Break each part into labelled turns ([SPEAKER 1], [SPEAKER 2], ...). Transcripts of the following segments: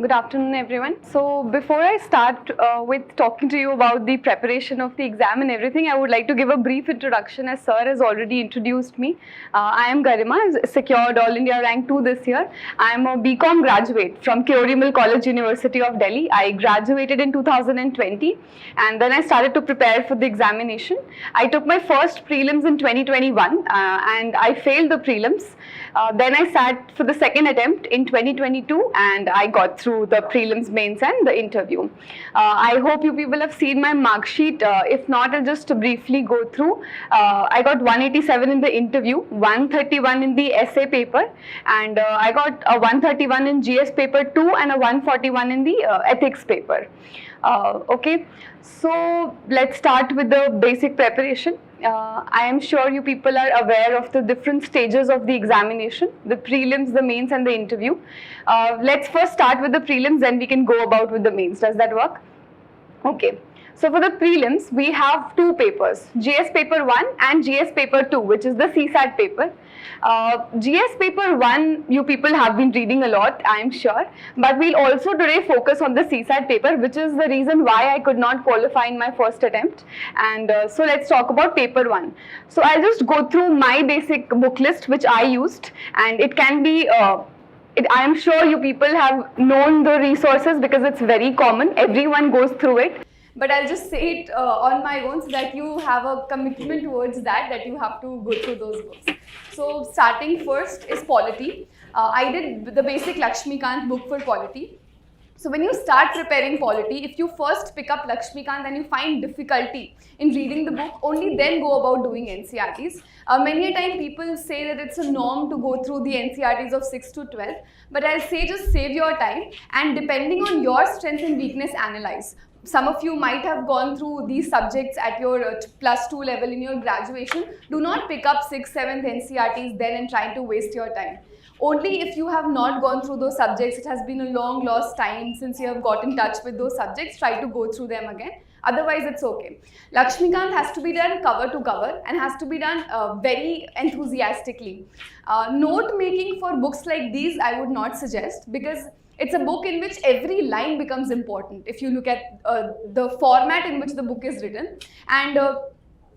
[SPEAKER 1] Good afternoon, everyone. So before I start with talking to you about the preparation of the exam and everything, I would like to give a brief introduction as Sir has already introduced me. I am Garima, I've secured All India Rank 2 this year. I am a BCom graduate from Kirori College, University of Delhi. I graduated in 2020 and then I started to prepare for the examination. I took my first prelims in 2021 and I failed the prelims. Then I sat for the second attempt in 2022 and I got through the prelims, mains and the interview. I hope you people have seen my mark sheet. If not, I'll just briefly go through. I got 187 in the interview, 131 in the essay paper, and I got a 131 in GS paper 2 and a 141 in the ethics paper. Okay, so let's start with the basic preparation. I am sure you people are aware of the different stages of the examination, the prelims, the mains and the interview. Let's first start with the prelims, then we can go about with the mains. Does that work? Okay. So for the prelims, we have two papers, GS paper 1 and GS paper 2, which is the CSAT paper. GS paper 1, you people have been reading a lot, I am sure, but we'll also today focus on the CSAT paper, which is the reason why I could not qualify in my first attempt. And so let's talk about paper 1. So I'll just go through my basic book list, which I used, and it can be I am sure you people have known the resources because it's very common, everyone goes through it. But I'll just say it on my own so that you have a commitment towards that you have to go through those books. So starting first is polity. I did the basic Lakshmikant book for polity. So when you start preparing polity, if you first pick up Lakshmikant and you find difficulty in reading the book, only then go about doing NCERTs. Many a time people say that it's a norm to go through the NCERTs of 6 to 12, but I'll say just save your time and depending on your strength and weakness, analyze. Some of you might have gone through these subjects at your +2 level in your graduation. Do not pick up 6th, 7th NCERTs then and try to waste your time. Only if you have not gone through those subjects, it has been a long lost time since you have got in touch with those subjects, try to go through them again. Otherwise, it's okay. Lakshmikant has to be done cover to cover and has to be done very enthusiastically. Note making for books like these, I would not suggest because it's a book in which every line becomes important if you look at the format in which the book is written. And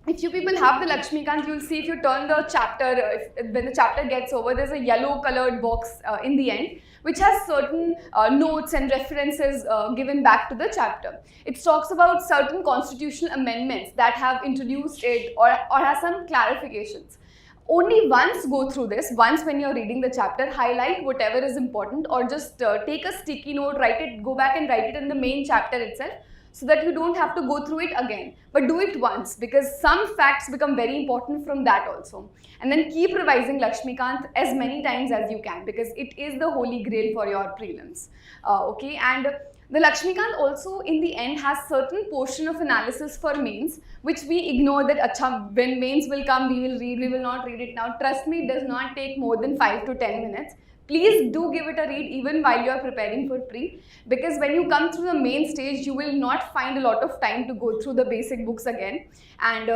[SPEAKER 1] if you people have the Lakshmikant, you'll see if you turn the chapter, when the chapter gets over, there's a yellow colored box in the end, which has certain notes and references given back to the chapter. It talks about certain constitutional amendments that have introduced it or has some clarifications. Only once go through this, once when you're reading the chapter, highlight whatever is important or just take a sticky note, write it, go back and write it in the main chapter itself so that you don't have to go through it again. But do it once because some facts become very important from that also. And then keep revising Lakshmikant as many times as you can because it is the holy grail for your prelims. Okay, and the Lakshmikant also in the end has certain portion of analysis for mains which we ignore that when mains will come we will read, we will not read it now. Trust me, it does not take more than 5 to 10 minutes. Please do give it a read even while you are preparing for pre because when you come through the main stage you will not find a lot of time to go through the basic books again and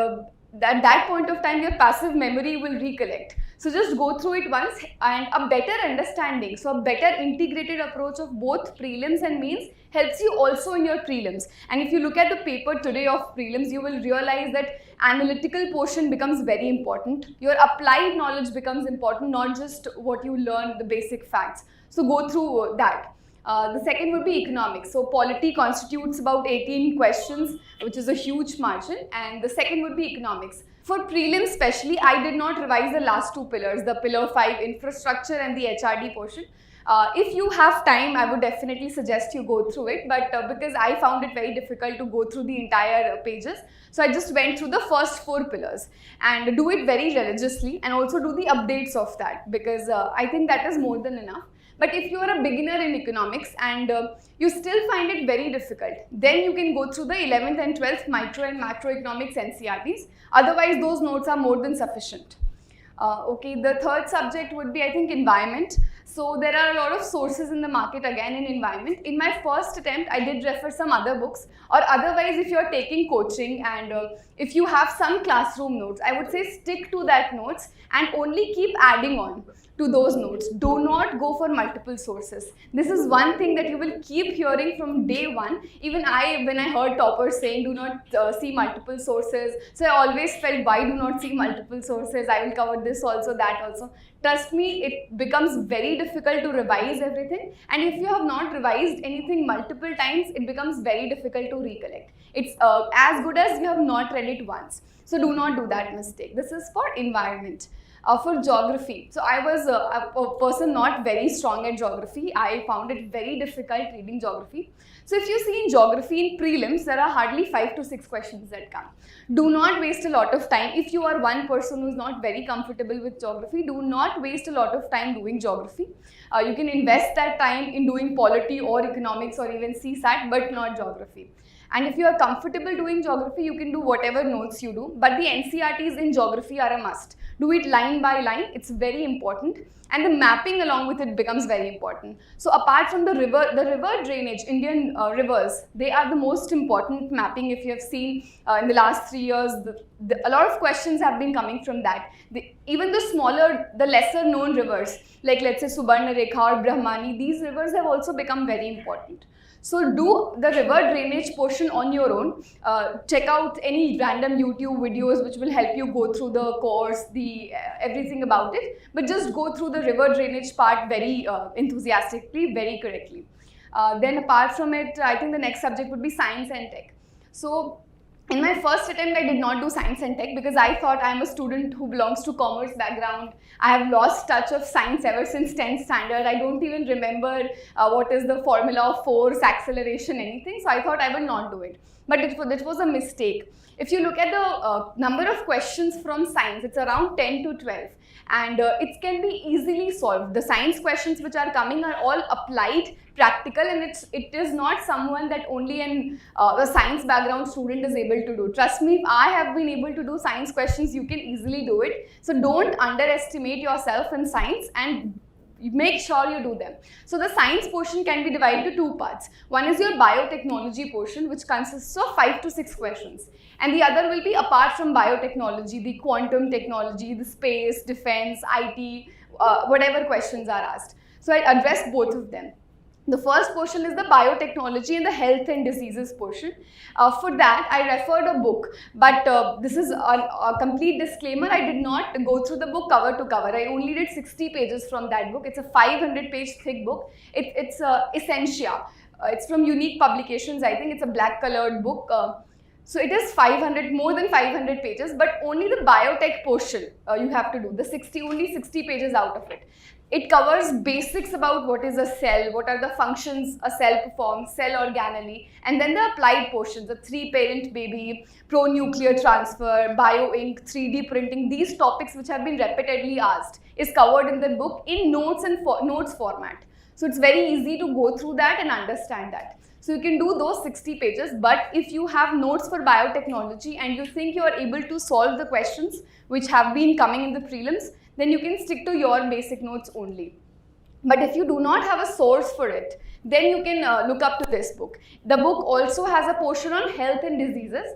[SPEAKER 1] at that point of time your passive memory will recollect. So just go through it once and a better understanding, so a better integrated approach of both prelims and mains helps you also in your prelims. And if you look at the paper today of prelims, you will realize that analytical portion becomes very important. Your applied knowledge becomes important, not just what you learn, the basic facts. So go through that. The second would be economics. So polity constitutes about 18 questions, which is a huge margin. And the second would be economics. For prelims especially, I did not revise the last two pillars, the pillar 5 infrastructure and the HRD portion. If you have time, I would definitely suggest you go through it, but because I found it very difficult to go through the entire pages, so I just went through the first 4 pillars and do it very religiously and also do the updates of that because I think that is more than enough. But if you are a beginner in economics and you still find it very difficult, then you can go through the 11th and 12th micro and macroeconomics NCERTs. Otherwise, those notes are more than sufficient. Okay, the third subject would be, I think, environment. So there are a lot of sources in the market again in environment. In my first attempt, I did refer some other books, or otherwise if you're taking coaching and if you have some classroom notes, I would say stick to that notes and only keep adding on to those notes. Do not go for multiple sources. This is one thing that you will keep hearing from day one. Even when I heard toppers saying do not see multiple sources, so I always felt, why do not see multiple sources? I will cover this also, that also. Trust me, it becomes very difficult to revise everything, and if you have not revised anything multiple times, it becomes very difficult to recollect. It's as good as you have not read it once. So do not do that mistake. This is for environment. For geography, so I was a person not very strong at geography. I found it very difficult reading geography. So if you see in geography in prelims, there are hardly 5 to 6 questions that come. Do not waste a lot of time. If you are one person who is not very comfortable with geography, do not waste a lot of time doing geography. You can invest that time in doing polity or economics or even CSAT, but not geography. And if you are comfortable doing geography, you can do whatever notes you do, but the NCERTs in geography are a must. Do it line by line, it's very important, and the mapping along with it becomes very important. So apart from the river drainage, Indian rivers, they are the most important mapping. If you have seen in the last 3 years, a lot of questions have been coming from that. Even the smaller, the lesser known rivers, like let's say Subarnarekha or Brahmani, these rivers have also become very important. So do the river drainage portion on your own. Check out any random YouTube videos which will help you go through the course, everything about it. But just go through the river drainage part very enthusiastically, very correctly. Then apart from it, I think the next subject would be science and tech. So in my first attempt, I did not do science and tech because I thought I am a student who belongs to commerce background. I have lost touch of science ever since 10th standard. I don't even remember what is the formula of force, acceleration, anything. So I thought I will not do it. But it was a mistake. If you look at the number of questions from science, it's around 10 to 12. And it can be easily solved. The science questions which are coming are all applied, practical, and it is not someone that only a science background student is able to do. Trust me, if I have been able to do science questions, you can easily do it. So don't underestimate yourself in science and make sure you do them. So the science portion can be divided to 2 parts. One is your biotechnology portion, which consists of 5 to 6 questions. And the other will be apart from biotechnology, the quantum technology, the space, defense, IT, whatever questions are asked. So I address both of them. The first portion is the biotechnology and the health and diseases portion. For that, I referred a book, but this is a complete disclaimer. I did not go through the book cover to cover. I only did 60 pages from that book. It's a 500-page thick book. It's Essentia. It's from Unique Publications. I think it's a black-colored book. So it is more than 500 pages, but only the biotech portion you have to do. Only 60 pages out of it. It covers basics about what is a cell, what are the functions a cell performs, cell organelle, and then the applied portions, the 3-parent baby, pro-nuclear transfer, bio-ink, 3D printing, these topics which have been repeatedly asked is covered in the book in notes and notes format. So it's very easy to go through that and understand that. So you can do those 60 pages, but if you have notes for biotechnology and you think you are able to solve the questions which have been coming in the prelims, then you can stick to your basic notes only. But if you do not have a source for it, then you can look up to this book. The book also has a portion on health and diseases.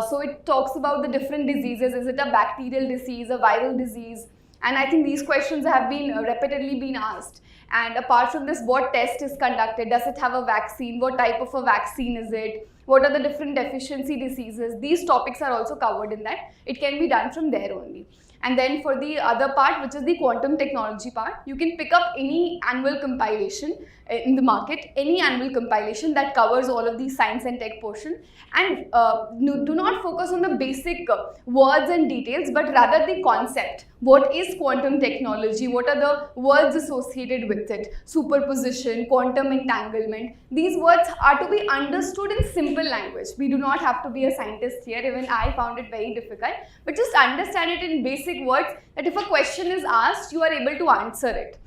[SPEAKER 1] So it talks about the different diseases. Is it a bacterial disease, a viral disease? And I think these questions have been repeatedly been asked. And apart from this, what test is conducted? Does it have a vaccine? What type of a vaccine is it? What are the different deficiency diseases? These topics are also covered in that. It can be done from there only. And then for the other part, which is the quantum technology part, you can pick up any annual compilation in the market, any annual compilation that covers all of these science and tech portion. And do not focus on the basic words and details, but rather the concept. What is quantum technology? What are the words associated with it? Superposition, quantum entanglement. These words are to be understood in simple language. We do not have to be a scientist here. Even I found it very difficult. But just understand it in basic words that if a question is asked, you are able to answer it.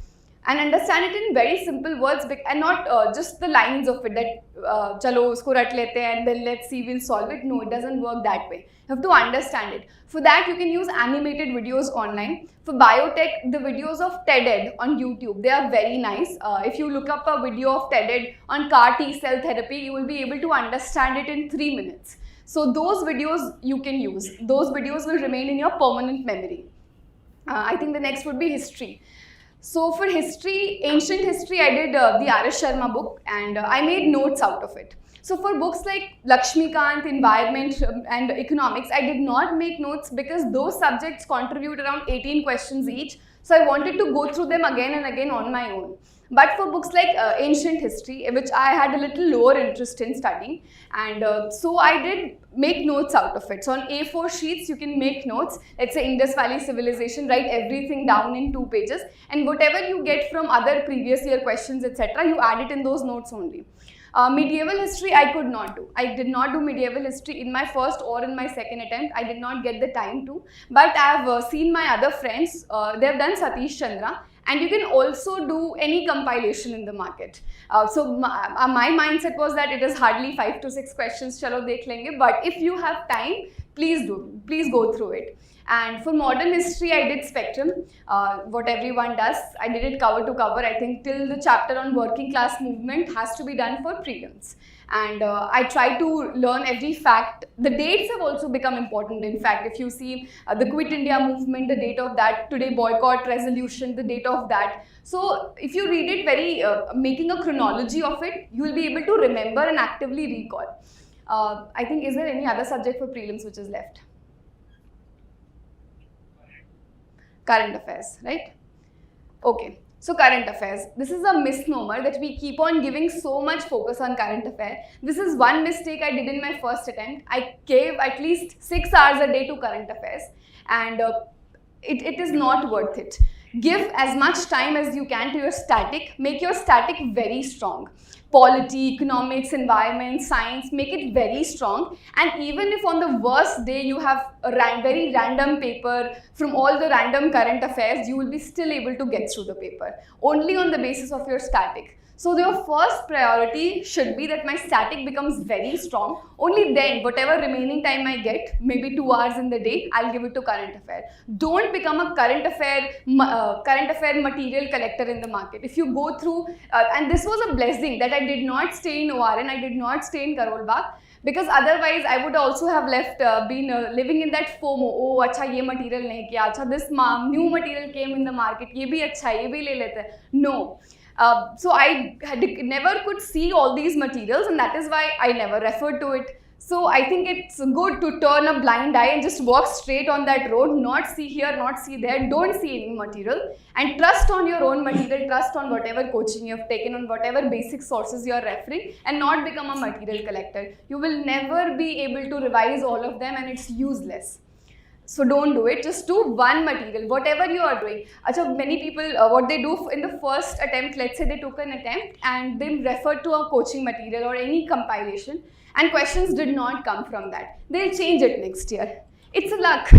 [SPEAKER 1] and understand it in very simple words and not just the lines of it that chalo usko rat lete hain and then let's see we'll solve it. No, it doesn't work that way. You have to understand it. For that you can use animated videos online. For biotech, the videos of TED-Ed on YouTube, they are very nice. If you look up a video of TED-Ed on CAR T cell therapy, you will be able to understand it in 3 minutes. So those videos you can use. Those videos will remain in your permanent memory. I think the next would be history. So for history, ancient history, I did the R.S. Sharma book and I made notes out of it. So for books like Lakshmikant, Environment and Economics, I did not make notes because those subjects contribute around 18 questions each. So I wanted to go through them again and again on my own. But for books like ancient history, which I had a little lower interest in studying, and so I did make notes out of it. So on A4 sheets, you can make notes. Let's say Indus Valley Civilization, write everything down in 2 pages, and whatever you get from other previous year questions, etc., you add it in those notes only. Medieval history, I could not do. I did not do medieval history in my first or in my second attempt. I did not get the time to. But I have seen my other friends, they have done Satish Chandra. And you can also do any compilation in the market. So my mindset was that it is hardly 5 to 6 questions, chalo dekh lenge. But if you have time, please do. Please go through it. And for modern history, I did Spectrum, what everyone does. I did it cover to cover. I think till the chapter on working class movement has to be done for prelims. And I try to learn every fact. The dates have also become important. In fact, if you see the Quit India movement, the date of that, today boycott resolution, the date of that. So if you read it very, making a chronology of it, you will be able to remember and actively recall. I think, is there any other subject for prelims which is left? Current affairs, right? Okay. So current affairs, this is a misnomer that we keep on giving so much focus on current affairs. This is one mistake I did in my first attempt. I gave at least 6 hours a day to current affairs, and it is not worth it. Give as much time as you can to your static. Make your static very strong. Polity, economics, environment, science, make it very strong. And even if on the worst day you have a very random paper from all the random current affairs, you will be still able to get through the paper, only on the basis of your static. So your first priority should be that my static becomes very strong. Only then, whatever remaining time I get, maybe 2 hours in the day, I'll give it to current affair. Don't become a current affair material collector in the market. If you go through, and this was a blessing that I did not stay in ORN, I did not stay in Karol Bagh, because otherwise I would also have left, been living in that FOMO. Oh, acha ye material nahi kiya, acha this new material came in the market, ye bhi acha hai, ye bhi le lete. No. So I never could see all these materials, and that is why I never referred to it. So I think it's good to turn a blind eye and just walk straight on that road, not see here, not see there, don't see any material, and trust on your own material, trust on whatever coaching you have taken, on whatever basic sources you are referring, and not become a material collector. You will never be able to revise all of them, and it's useless. So don't do it, just do one material, whatever you are doing. Achha, many people, what they do in the first attempt, let's say they took an attempt and they referred to a coaching material or any compilation, and questions did not come from that. They'll change it next year. It's a luck.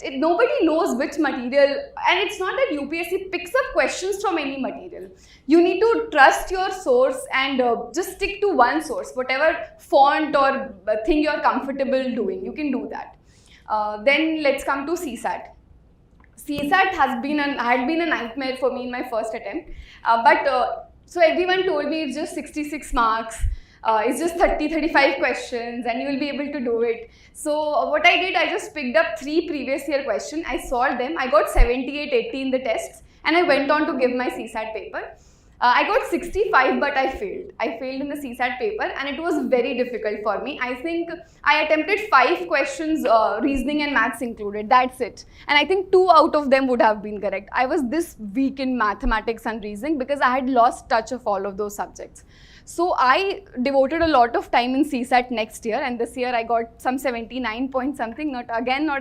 [SPEAKER 1] Nobody knows which material, and it's not that UPSC picks up questions from any material. You need to trust your source and just stick to one source, whatever font or thing you're comfortable doing, you can do that. Then let's come to CSAT. CSAT had been a nightmare for me in my first attempt. So everyone told me it's just 66 marks, it's just 35 questions and you will be able to do it. So what I did, I just picked up 3 previous year questions, I solved them, I got 78, 80 in the tests, and I went on to give my CSAT paper. I got 65, but I failed. I failed in the CSAT paper, and it was very difficult for me. I think I attempted 5 questions, reasoning and maths included, that's it. And I think 2 out of them would have been correct. I was this weak in mathematics and reasoning because I had lost touch of all of those subjects. So I devoted a lot of time in CSAT next year, and this year I got some 79 point something, not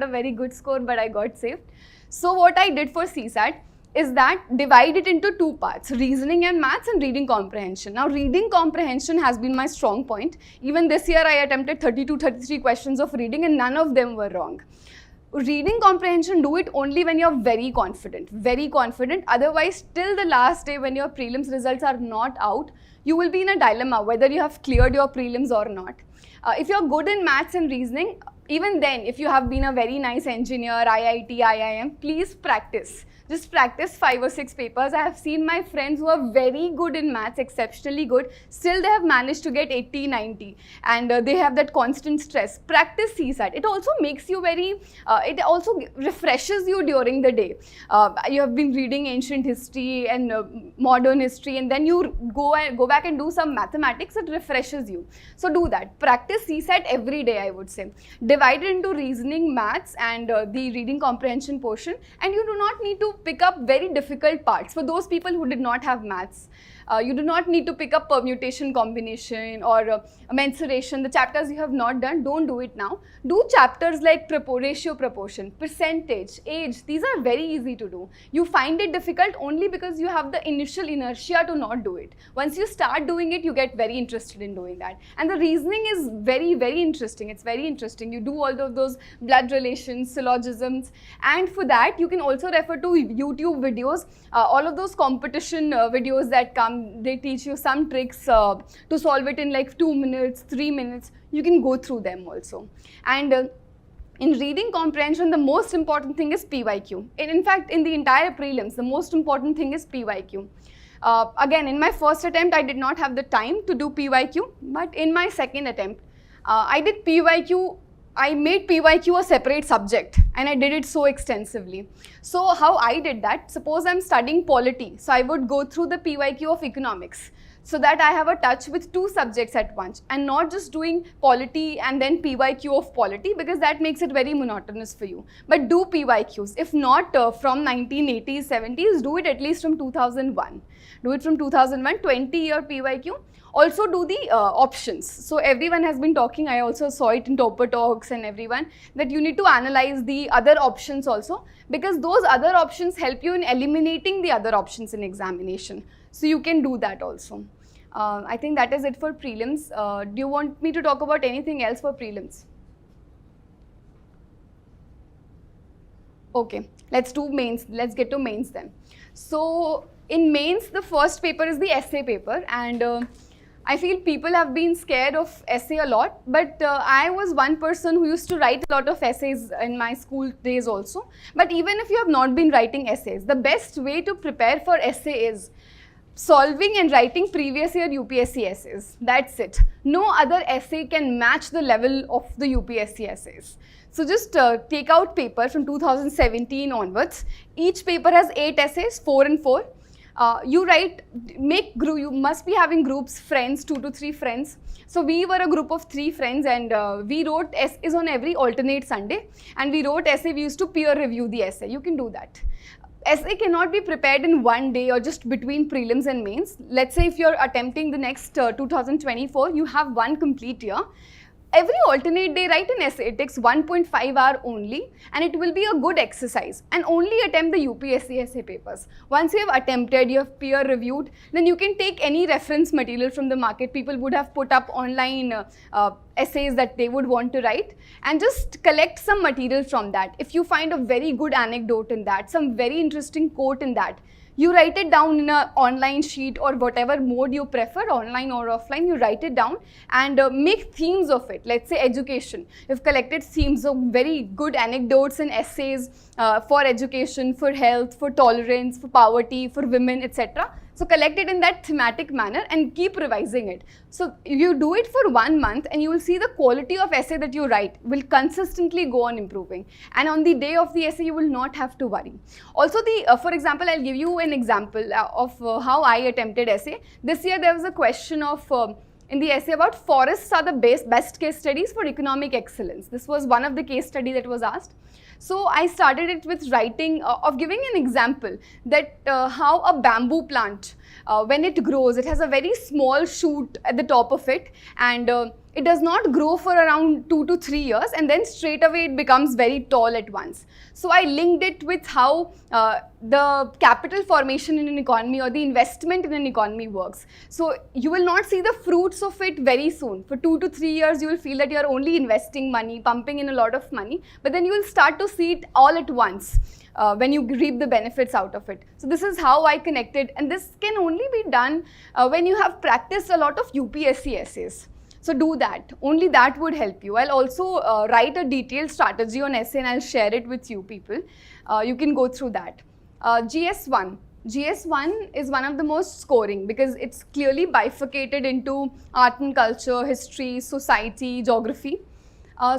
[SPEAKER 1] a very good score, but I got saved. So what I did for CSAT is that divide it into 2 parts, reasoning and maths and reading comprehension. Now reading comprehension has been my strong point. Even this year I attempted 33 questions of reading and none of them were wrong. reading comprehension, do it only when you're very confident, otherwise till the last day when your prelims results are not out, you will be in a dilemma whether you have cleared your prelims or not. If you're good in maths and reasoning, even then, if you have been a very nice engineer, IIT, IIM, please practice. Just practice 5 or 6 papers. I have seen my friends who are very good in maths, exceptionally good, still they have managed to get 80, 90, and they have that constant stress. Practice CSAT. It also makes you very, it also refreshes you during the day. You have been reading ancient history and modern history, and then you go back and do some mathematics. It refreshes you. So do that. Practice CSAT every day, I would say. Divide it into reasoning, maths, and the reading comprehension portion, and you do not need to pick up very difficult parts. For those people who did not have maths, you do not need to pick up permutation, combination, or mensuration. The chapters you have not done, don't do it now. Do chapters like ratio, proportion, percentage, age. These are very easy to do. You find it difficult only because you have the initial inertia to not do it. Once you start doing it, you get very interested in doing that. And the reasoning is very, very interesting. It's very interesting. You do all of those blood relations, syllogisms, and for that, you can also refer to YouTube videos. All of those competition videos that come, they teach you some tricks to solve it in like 2 minutes, 3 minutes. You can go through them also. And in reading comprehension, the most important thing is PYQ. In fact, in the entire prelims, the most important thing is PYQ. Again, in my first attempt, I did not have the time to do PYQ, but in my second attempt, I did PYQ. I made PYQ a separate subject, and I did it so extensively. So how I did that, suppose I'm studying polity, so I would go through the PYQ of economics, so that I have a touch with 2 subjects at once, and not just doing polity and then PYQ of polity, because that makes it very monotonous for you. But do PYQs. If not from 1980s, 70s, do it at least from 2001. Do it from 2001, 20-year PYQ. Also do the options. So everyone has been talking, I also saw it in Topper Talks and everyone, that you need to analyze the other options also, because those other options help you in eliminating the other options in examination. So you can do that also. I think that is it for prelims. Do you want me to talk about anything else for prelims? Okay, let's do mains. Let's get to mains then. So in mains, the first paper is the essay paper, and I feel people have been scared of essay a lot, but I was one person who used to write a lot of essays in my school days also. But even if you have not been writing essays, the best way to prepare for essay is solving and writing previous year UPSC essays. That's it. No other essay can match the level of the UPSC essays. So just take out paper from 2017 onwards. Each paper has 8 essays, 4 and 4. You write, you must be having groups, friends, 2 to 3 friends. So we were a group of 3 friends, and we wrote essays on every alternate Sunday, and we wrote essay. We used to peer review the essay. You can do that. Essay cannot be prepared in one day or just between prelims and mains. Let's say if you're attempting the next 2024, you have one complete year. Every alternate day, write an essay. It takes 1.5 hours only, and it will be a good exercise. And only attempt the UPSC essay papers. Once you have attempted, you have peer reviewed, then you can take any reference material from the market. People would have put up online essays that they would want to write, and just collect some material from that. If you find a very good anecdote in that, some very interesting quote in that, you write it down in an online sheet or whatever mode you prefer, online or offline. You write it down and make themes of it. Let's say education. You've collected themes of very good anecdotes and essays for education, for health, for tolerance, for poverty, for women, etc. So collect it in that thematic manner and keep revising it. So you do it for 1 month, and you will see the quality of essay that you write will consistently go on improving. And on the day of the essay, you will not have to worry. Also, for example, I'll give you an example of how I attempted essay. This year there was a question of in the essay about forests are the best case studies for economic excellence. This was one of the case study that was asked. So I started it with writing, of giving an example that how a bamboo plant, when it grows, it has a very small shoot at the top of it, and it does not grow for around 2 to 3 years and then straight away it becomes very tall at once. So I linked it with how the capital formation in an economy or the investment in an economy works. So you will not see the fruits of it very soon. For 2 to 3 years, you will feel that you are only investing money, pumping in a lot of money, but then you will start to see it all at once. When you reap the benefits out of it. So this is how I connected, and this can only be done when you have practiced a lot of UPSC essays. So do that, only that would help you. I'll also write a detailed strategy on essay and I'll share it with you people. You can go through that. GS1. GS1 is one of the most scoring because it's clearly bifurcated into art and culture, history, society, geography.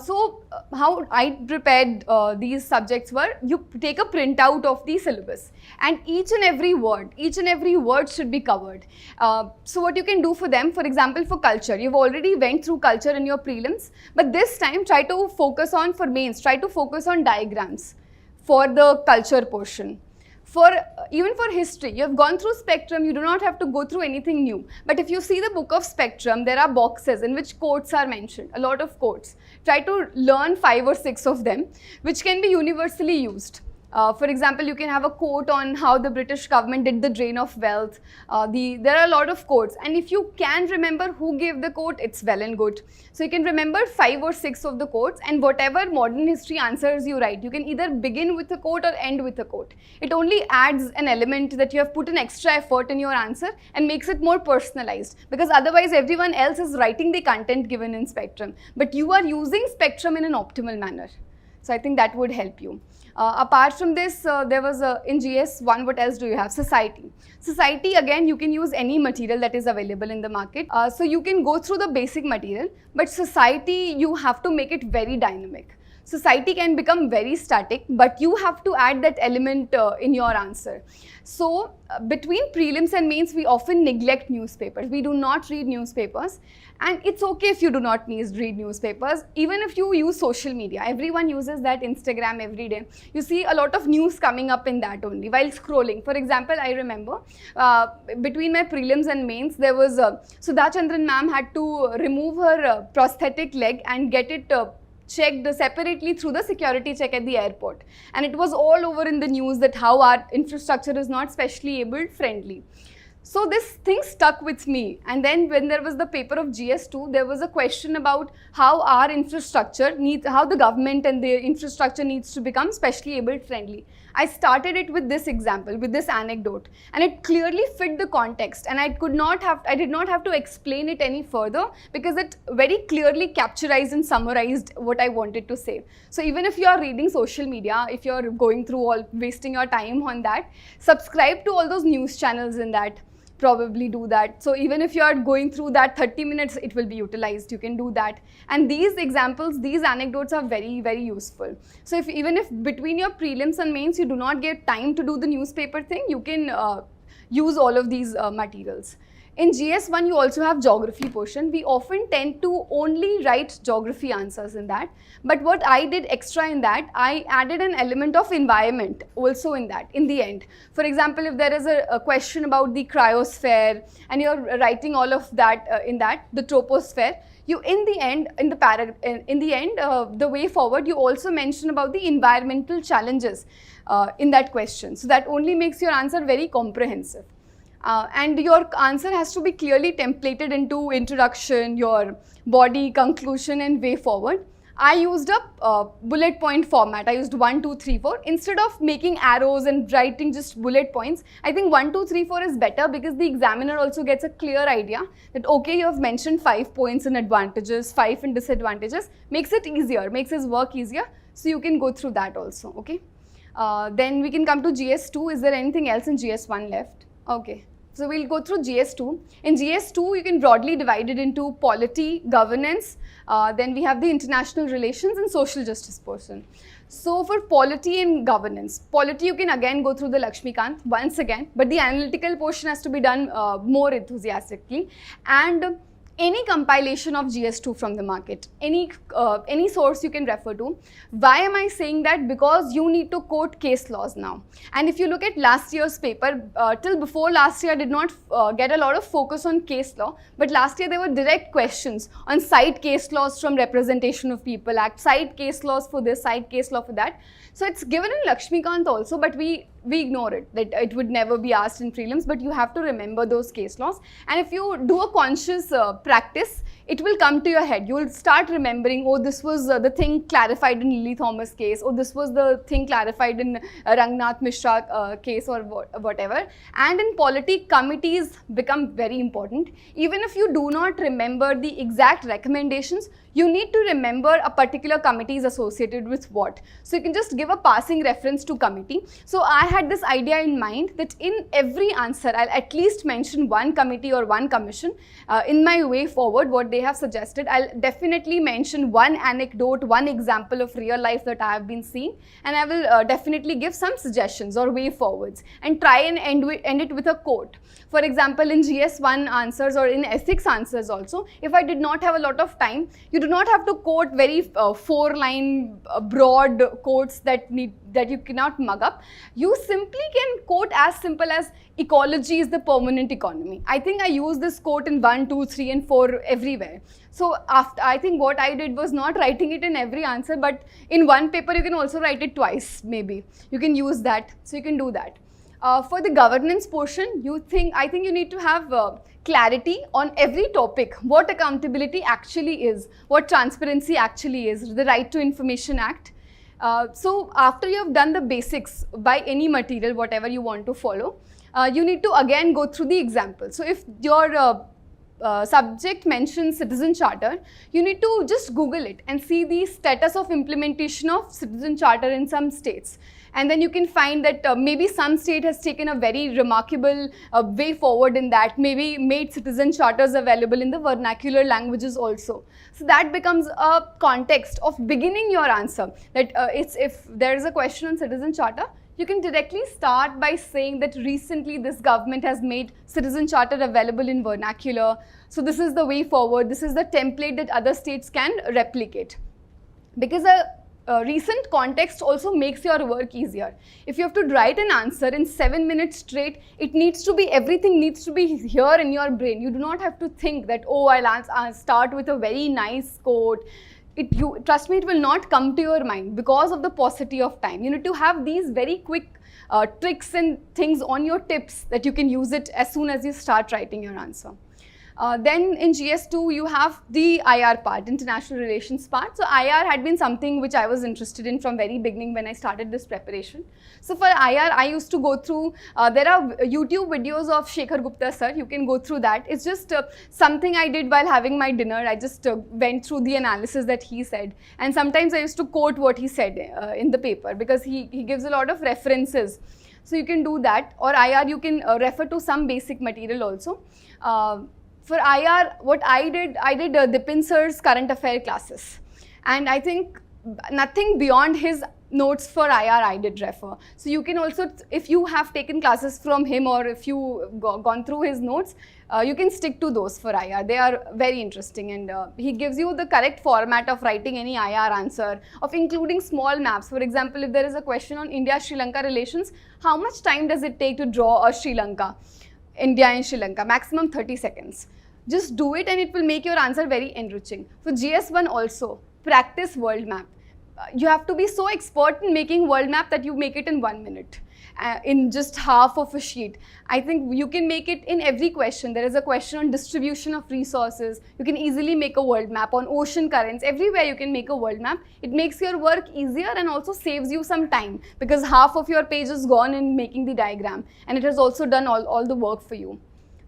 [SPEAKER 1] So how I prepared these subjects were, you take a printout of the syllabus and each and every word should be covered. So what you can do for them, for example, for culture, you've already went through culture in your prelims, but this time try to focus on, for mains, try to focus on diagrams for the culture portion. Even for history, you have gone through spectrum, you do not have to go through anything new. But if you see the book of spectrum, there are boxes in which quotes are mentioned, a lot of quotes. Try to learn 5 or 6 of them, which can be universally used. For example, you can have a quote on how the British government did the drain of wealth. There are a lot of quotes, and if you can remember who gave the quote, it's well and good. So you can remember 5 or 6 of the quotes, and whatever modern history answers you write, you can either begin with a quote or end with a quote. It only adds an element that you have put an extra effort in your answer and makes it more personalized, because otherwise everyone else is writing the content given in spectrum, but you are using spectrum in an optimal manner. So I think that would help you. Apart from this, there was in GS1, what else do you have? Society. Society, again, you can use any material that is available in the market. So you can go through the basic material, but society, you have to make it very dynamic. Society can become very static, but you have to add that element in your answer. So between prelims and mains, we often neglect newspapers. We do not read newspapers, and it's okay if you do not read newspapers. Even if you use social media, everyone uses that Instagram every day. You see a lot of news coming up in that only while scrolling. For example, I remember between my prelims and mains, there was Sudha Chandran ma'am had to remove her prosthetic leg and get it checked separately through the security check at the airport, and it was all over in the news that how our infrastructure is not specially abled friendly. So this thing stuck with me, and then when there was the paper of GS2, there was a question about how our infrastructure needs, how the government and the infrastructure needs to become specially abled friendly. I started it with this example, with this anecdote, and it clearly fit the context, and I did not have to explain it any further because it very clearly capturized and summarized what I wanted to say. So even if you are reading social media, if you are going through wasting your time on that, subscribe to all those news channels in that. Probably do that. So even if you are going through that 30 minutes, it will be utilized. You can do that. And these examples, these anecdotes are very, very useful. So even if between your prelims and mains, you do not get time to do the newspaper thing, you can use all of these materials. In GS1, you also have geography portion. We often tend to only write geography answers in that. But what I did extra in that, I added an element of environment also in that, in the end. For example, if there is a question about the cryosphere and you're writing all of that in that, the troposphere, you in the end, the way forward, you also mention about the environmental challenges in that question. So that only makes your answer very comprehensive. And your answer has to be clearly templated into introduction, your body, conclusion, and way forward. I used a bullet point format. I used 1, 2, 3, 4. Instead of making arrows and writing just bullet points, I think 1, 2, 3, 4 is better because the examiner also gets a clear idea that, okay, you have mentioned 5 points in advantages, 5 in disadvantages. Makes it easier, makes his work easier. So you can go through that also, okay? Then we can come to GS2. Is there anything else in GS1 left? Okay. So we'll go through GS2. In GS2, you can broadly divide it into polity, governance, then we have the international relations and social justice portion. So for polity and governance, polity you can again go through the Lakshmikant once again, but the analytical portion has to be done more enthusiastically. And any compilation of GS2 from the market, any source you can refer to. Why am I saying that? Because you need to quote case laws now. And if you look at last year's paper, till before last year I did not get a lot of focus on case law, but last year there were direct questions on cite case laws from Representation of People Act, cite case laws for this, cite case law for that. So it's given in Lakshmikant also, but we ignore it, that it would never be asked in prelims, but you have to remember those case laws. And if you do a conscious practice, it will come to your head. You will start remembering, oh, this was the thing clarified in Lily Thomas case, or this was the thing clarified in Rangnath Mishra case, or whatever. And in polity, committees become very important. Even if you do not remember the exact recommendations, you need to remember a particular committee is associated with what. So you can just give a passing reference to committee. So I had this idea in mind that in every answer, I'll at least mention one committee or one commission. In my way forward, what they have suggested, I'll definitely mention one anecdote, one example of real life that I have been seeing, and I will definitely give some suggestions or way forwards and try and end it with a quote. For example, in GS1 answers or in ethics answers also, if I did not have a lot of time, you do not have to quote very 4-line broad quotes that you cannot mug up. You simply can quote as simple as ecology is the permanent economy. I think I use this quote in 1, 2, 3 and 4 everywhere. So I think what I did was not writing it in every answer, but in one paper you can also write it twice maybe. You can use that, so you can do that. For the governance portion, I think you need to have clarity on every topic, what accountability actually is, what transparency actually is, the Right to Information Act. So after you have done the basics by any material, whatever you want to follow, you need to again go through the example. So if your subject mentions Citizen Charter, you need to just Google it and see the status of implementation of Citizen Charter in some states. And then you can find that maybe some state has taken a very remarkable way forward in that, maybe made citizen charters available in the vernacular languages also. So that becomes a context of beginning your answer. That if there is a question on citizen charter, you can directly start by saying that recently this government has made citizen charter available in vernacular. So this is the way forward. This is the template that other states can replicate. Because a recent context also makes your work easier. If you have to write an answer in 7 minutes straight, everything needs to be here in your brain. You do not have to think that, oh, I'll start with a very nice quote. Trust me, it will not come to your mind because of the paucity of time. You need to have these very quick tricks and things on your tips that you can use it as soon as you start writing your answer. Then in GS2, you have the IR part, international relations part. So IR had been something which I was interested in from very beginning when I started this preparation. So for IR, I used to go through, there are YouTube videos of Shekhar Gupta sir, you can go through that. It's just something I did while having my dinner. I just went through the analysis that he said. And sometimes I used to quote what he said in the paper because he gives a lot of references. So you can do that. Or IR, you can refer to some basic material also. For IR, what I did Dipin sir's current affair classes. And I think nothing beyond his notes for IR I did refer. So you can also, if you have taken classes from him or if you gone through his notes, you can stick to those for IR. They are very interesting, and he gives you the correct format of writing any IR answer, of including small maps. For example, if there is a question on India-Sri Lanka relations, how much time does it take to draw a Sri Lanka? India and Sri Lanka, maximum 30 seconds. Just do it and it will make your answer very enriching. For GS1 also, practice world map. You have to be so expert in making world map that you make it in 1 minute, in just half of a sheet. I think you can make it in every question. There is a question on distribution of resources. You can easily make a world map on ocean currents. Everywhere you can make a world map. It makes your work easier and also saves you some time because half of your page is gone in making the diagram, and it has also done all the work for you.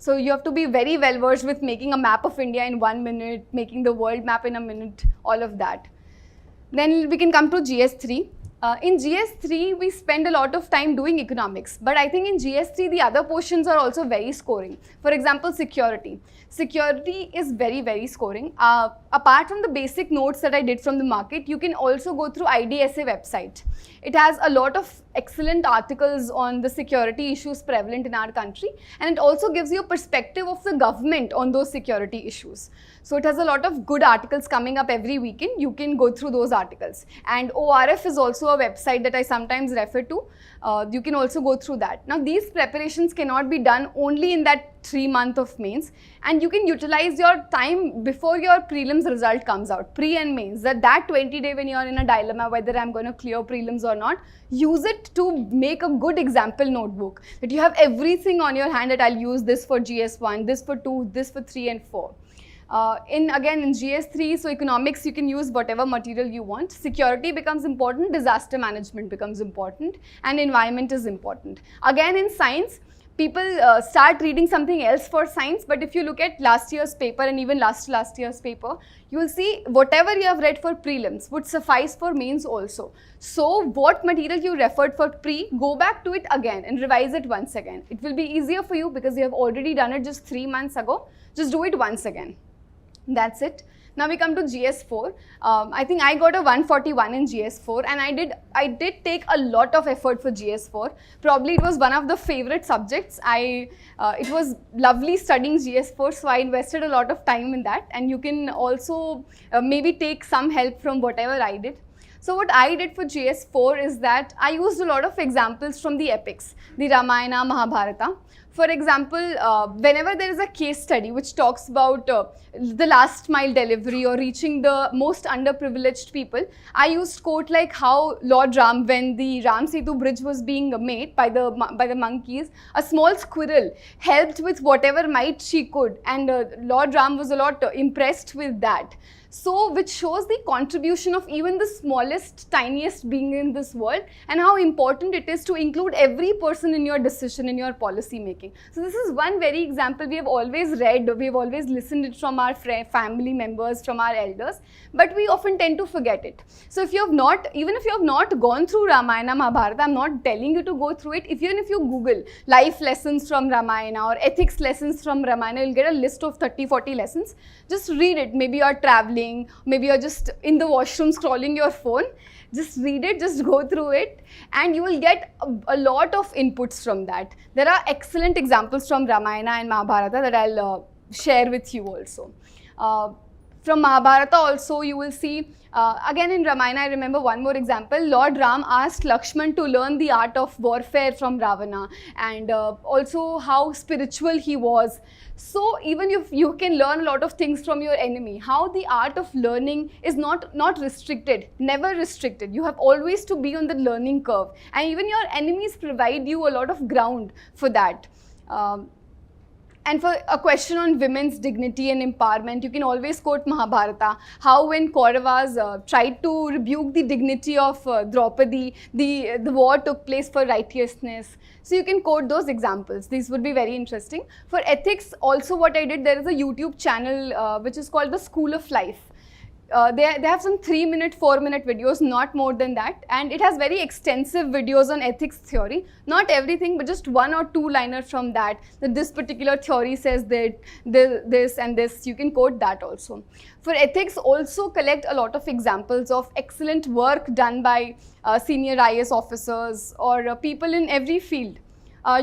[SPEAKER 1] So you have to be very well versed with making a map of India in 1 minute, making the world map in a minute, all of that. Then we can come to GS3. In GS3, we spend a lot of time doing economics, but I think in GS3, the other portions are also very scoring. For example, security. Security is very, very scoring. Apart from the basic notes that I did from the market, you can also go through IDSA website. It has a lot of excellent articles on the security issues prevalent in our country, and it also gives you a perspective of the government on those security issues. So it has a lot of good articles coming up every weekend. You can go through those articles. And ORF is also a website that I sometimes refer to. You can also go through that. Now these preparations cannot be done only in that 3 months of mains, and you can utilize your time before your prelims result comes out, pre and mains, that 20 day when you are in a dilemma whether I'm going to clear prelims or not, use it to make a good example notebook, that you have everything on your hand, that I'll use this for GS1, this for 2, this for 3 and 4. In GS3, so economics, you can use whatever material you want. Security becomes important, disaster management becomes important, and environment is important. Again, in science, people start reading something else for science, but if you look at last year's paper and even last year's paper, you will see whatever you have read for prelims would suffice for mains also. So what material you referred for pre, go back to it again and revise it once again. It will be easier for you because you have already done it just 3 months ago. Just do it once again. That's it. Now we come to GS4. I think I got a 141 in GS4, and I did take a lot of effort for GS4. Probably it was one of the favorite subjects. It was lovely studying GS4, so I invested a lot of time in that, and you can also maybe take some help from whatever I did. So what I did for GS4 is that I used a lot of examples from the epics, the Ramayana, Mahabharata. For example, whenever there is a case study which talks about the last mile delivery or reaching the most underprivileged people, I used quote like how Lord Ram, when the Ram Setu bridge was being made by the monkeys, a small squirrel helped with whatever might she could, and Lord Ram was a lot impressed with that. So, which shows the contribution of even the smallest, tiniest being in this world, and how important it is to include every person in your decision, in your policy making. So, this is one very example we have always read, we have always listened it from our family members, from our elders, but we often tend to forget it. So, if you have not, even if you have not gone through Ramayana, Mahabharata, I'm not telling you to go through it. Even if you Google life lessons from Ramayana or ethics lessons from Ramayana, you'll get a list of 30-40 lessons. Just read it. Maybe you are traveling, maybe you're just in the washroom scrolling your phone. Just read it, just go through it, and you will get a lot of inputs from that. There are excellent examples from Ramayana and Mahabharata that I'll share with you also. From Mahabharata also you will see, again in Ramayana I remember one more example. Lord Ram asked Lakshman to learn the art of warfare from Ravana, and also how spiritual he was. So even if you can learn a lot of things from your enemy, how the art of learning is not restricted, never restricted. You have always to be on the learning curve, and even your enemies provide you a lot of ground for that. And for a question on women's dignity and empowerment, you can always quote Mahabharata, how when Kauravas tried to rebuke the dignity of Draupadi, the war took place for righteousness. So you can quote those examples. These would be very interesting. For ethics, also what I did, there is a YouTube channel which is called the School of Life. They have some 3-minute, 4-minute videos, not more than that, and it has very extensive videos on ethics theory. Not everything, but just 1 or 2 liners from that this particular theory says that this and this, you can quote that also. For ethics, also collect a lot of examples of excellent work done by senior IAS officers or people in every field.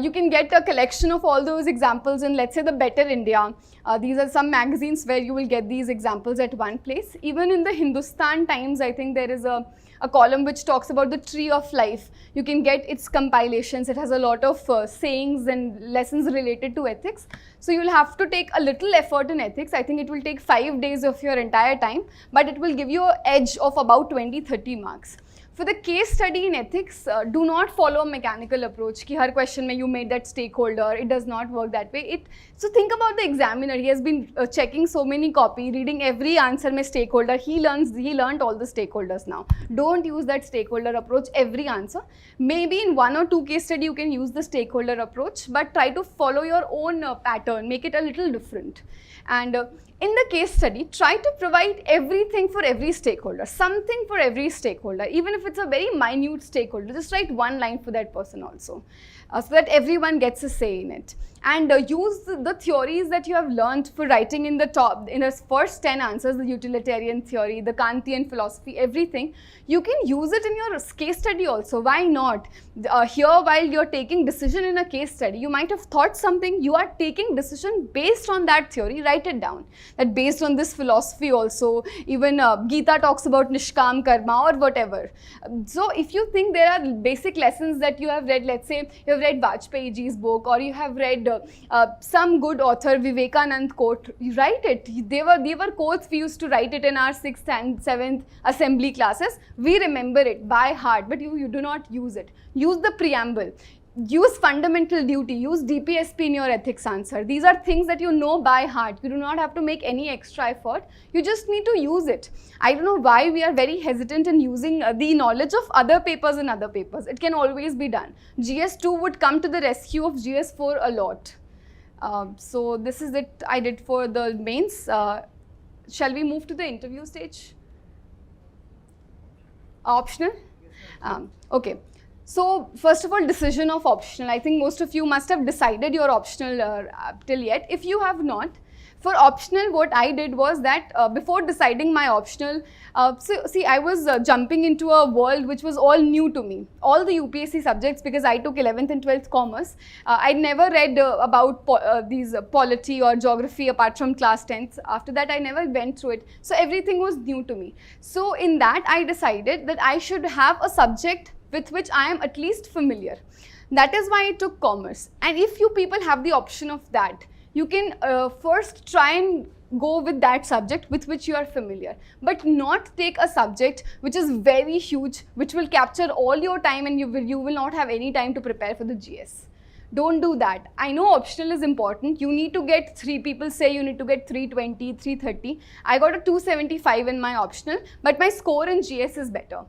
[SPEAKER 1] You can get a collection of all those examples in, let's say, the Better India. These are some magazines where you will get these examples at one place. Even in the Hindustan Times, I think there is a column which talks about the tree of life. You can get its compilations. It has a lot of sayings and lessons related to ethics. So you will have to take a little effort in ethics. I think it will take 5 days of your entire time, but it will give you an edge of about 20-30 marks. For the case study in ethics, do not follow a mechanical approach. Ki har question mein you made that stakeholder. It does not work that way. So think about the examiner. He has been checking so many copy, reading every answer mein stakeholder. He learned all the stakeholders now. Don't use that stakeholder approach every answer. Maybe in 1 or 2 case study you can use the stakeholder approach, but try to follow your own pattern. Make it a little different. And In the case study, try to provide everything for every stakeholder, something for every stakeholder, even if it's a very minute stakeholder. Just write one line for that person also, so that everyone gets a say in it. And use the theories that you have learned for writing in the first 10 answers, the utilitarian theory, the Kantian philosophy, everything. You can use it in your case study also. Why not? Here, while you're taking decision in a case study, you might have thought something, you are taking decision based on that theory, write it down. That based on this philosophy also, even Gita talks about Nishkam Karma or whatever. So if you think there are basic lessons that you have read, let's say you have read Vajpayee ji's book, or you have read some good author, Vivekanand quote, you write it. They were quotes we used to write it in our 6th and 7th assembly classes. We remember it by heart, but you do not use it. Use the preamble. Use fundamental duty, use DPSP in your ethics answer. These are things that you know by heart. You do not have to make any extra effort. You just need to use it. I don't know why we are very hesitant in using the knowledge of other papers in other papers. It can always be done. GS2 would come to the rescue of GS4 a lot. So this is it I did for the mains. Shall we move to the interview stage? Optional? Okay. So first of all, decision of optional. I think most of you must have decided your optional till yet. If you have not, for optional, what I did was that before deciding my optional, I was jumping into a world which was all new to me. All the UPSC subjects, because I took 11th and 12th commerce, I never read about these polity or geography apart from class 10th. After that, I never went through it. So everything was new to me. So in that, I decided that I should have a subject with which I am at least familiar. That is why I took commerce. And if you people have the option of that, you can first try and go with that subject with which you are familiar, but not take a subject which is very huge, which will capture all your time, and you will not have any time to prepare for the GS. Don't do that. I know optional is important. You need to get 3, people say you need to get 320, 330. I got a 275 in my optional, but my score in GS is better.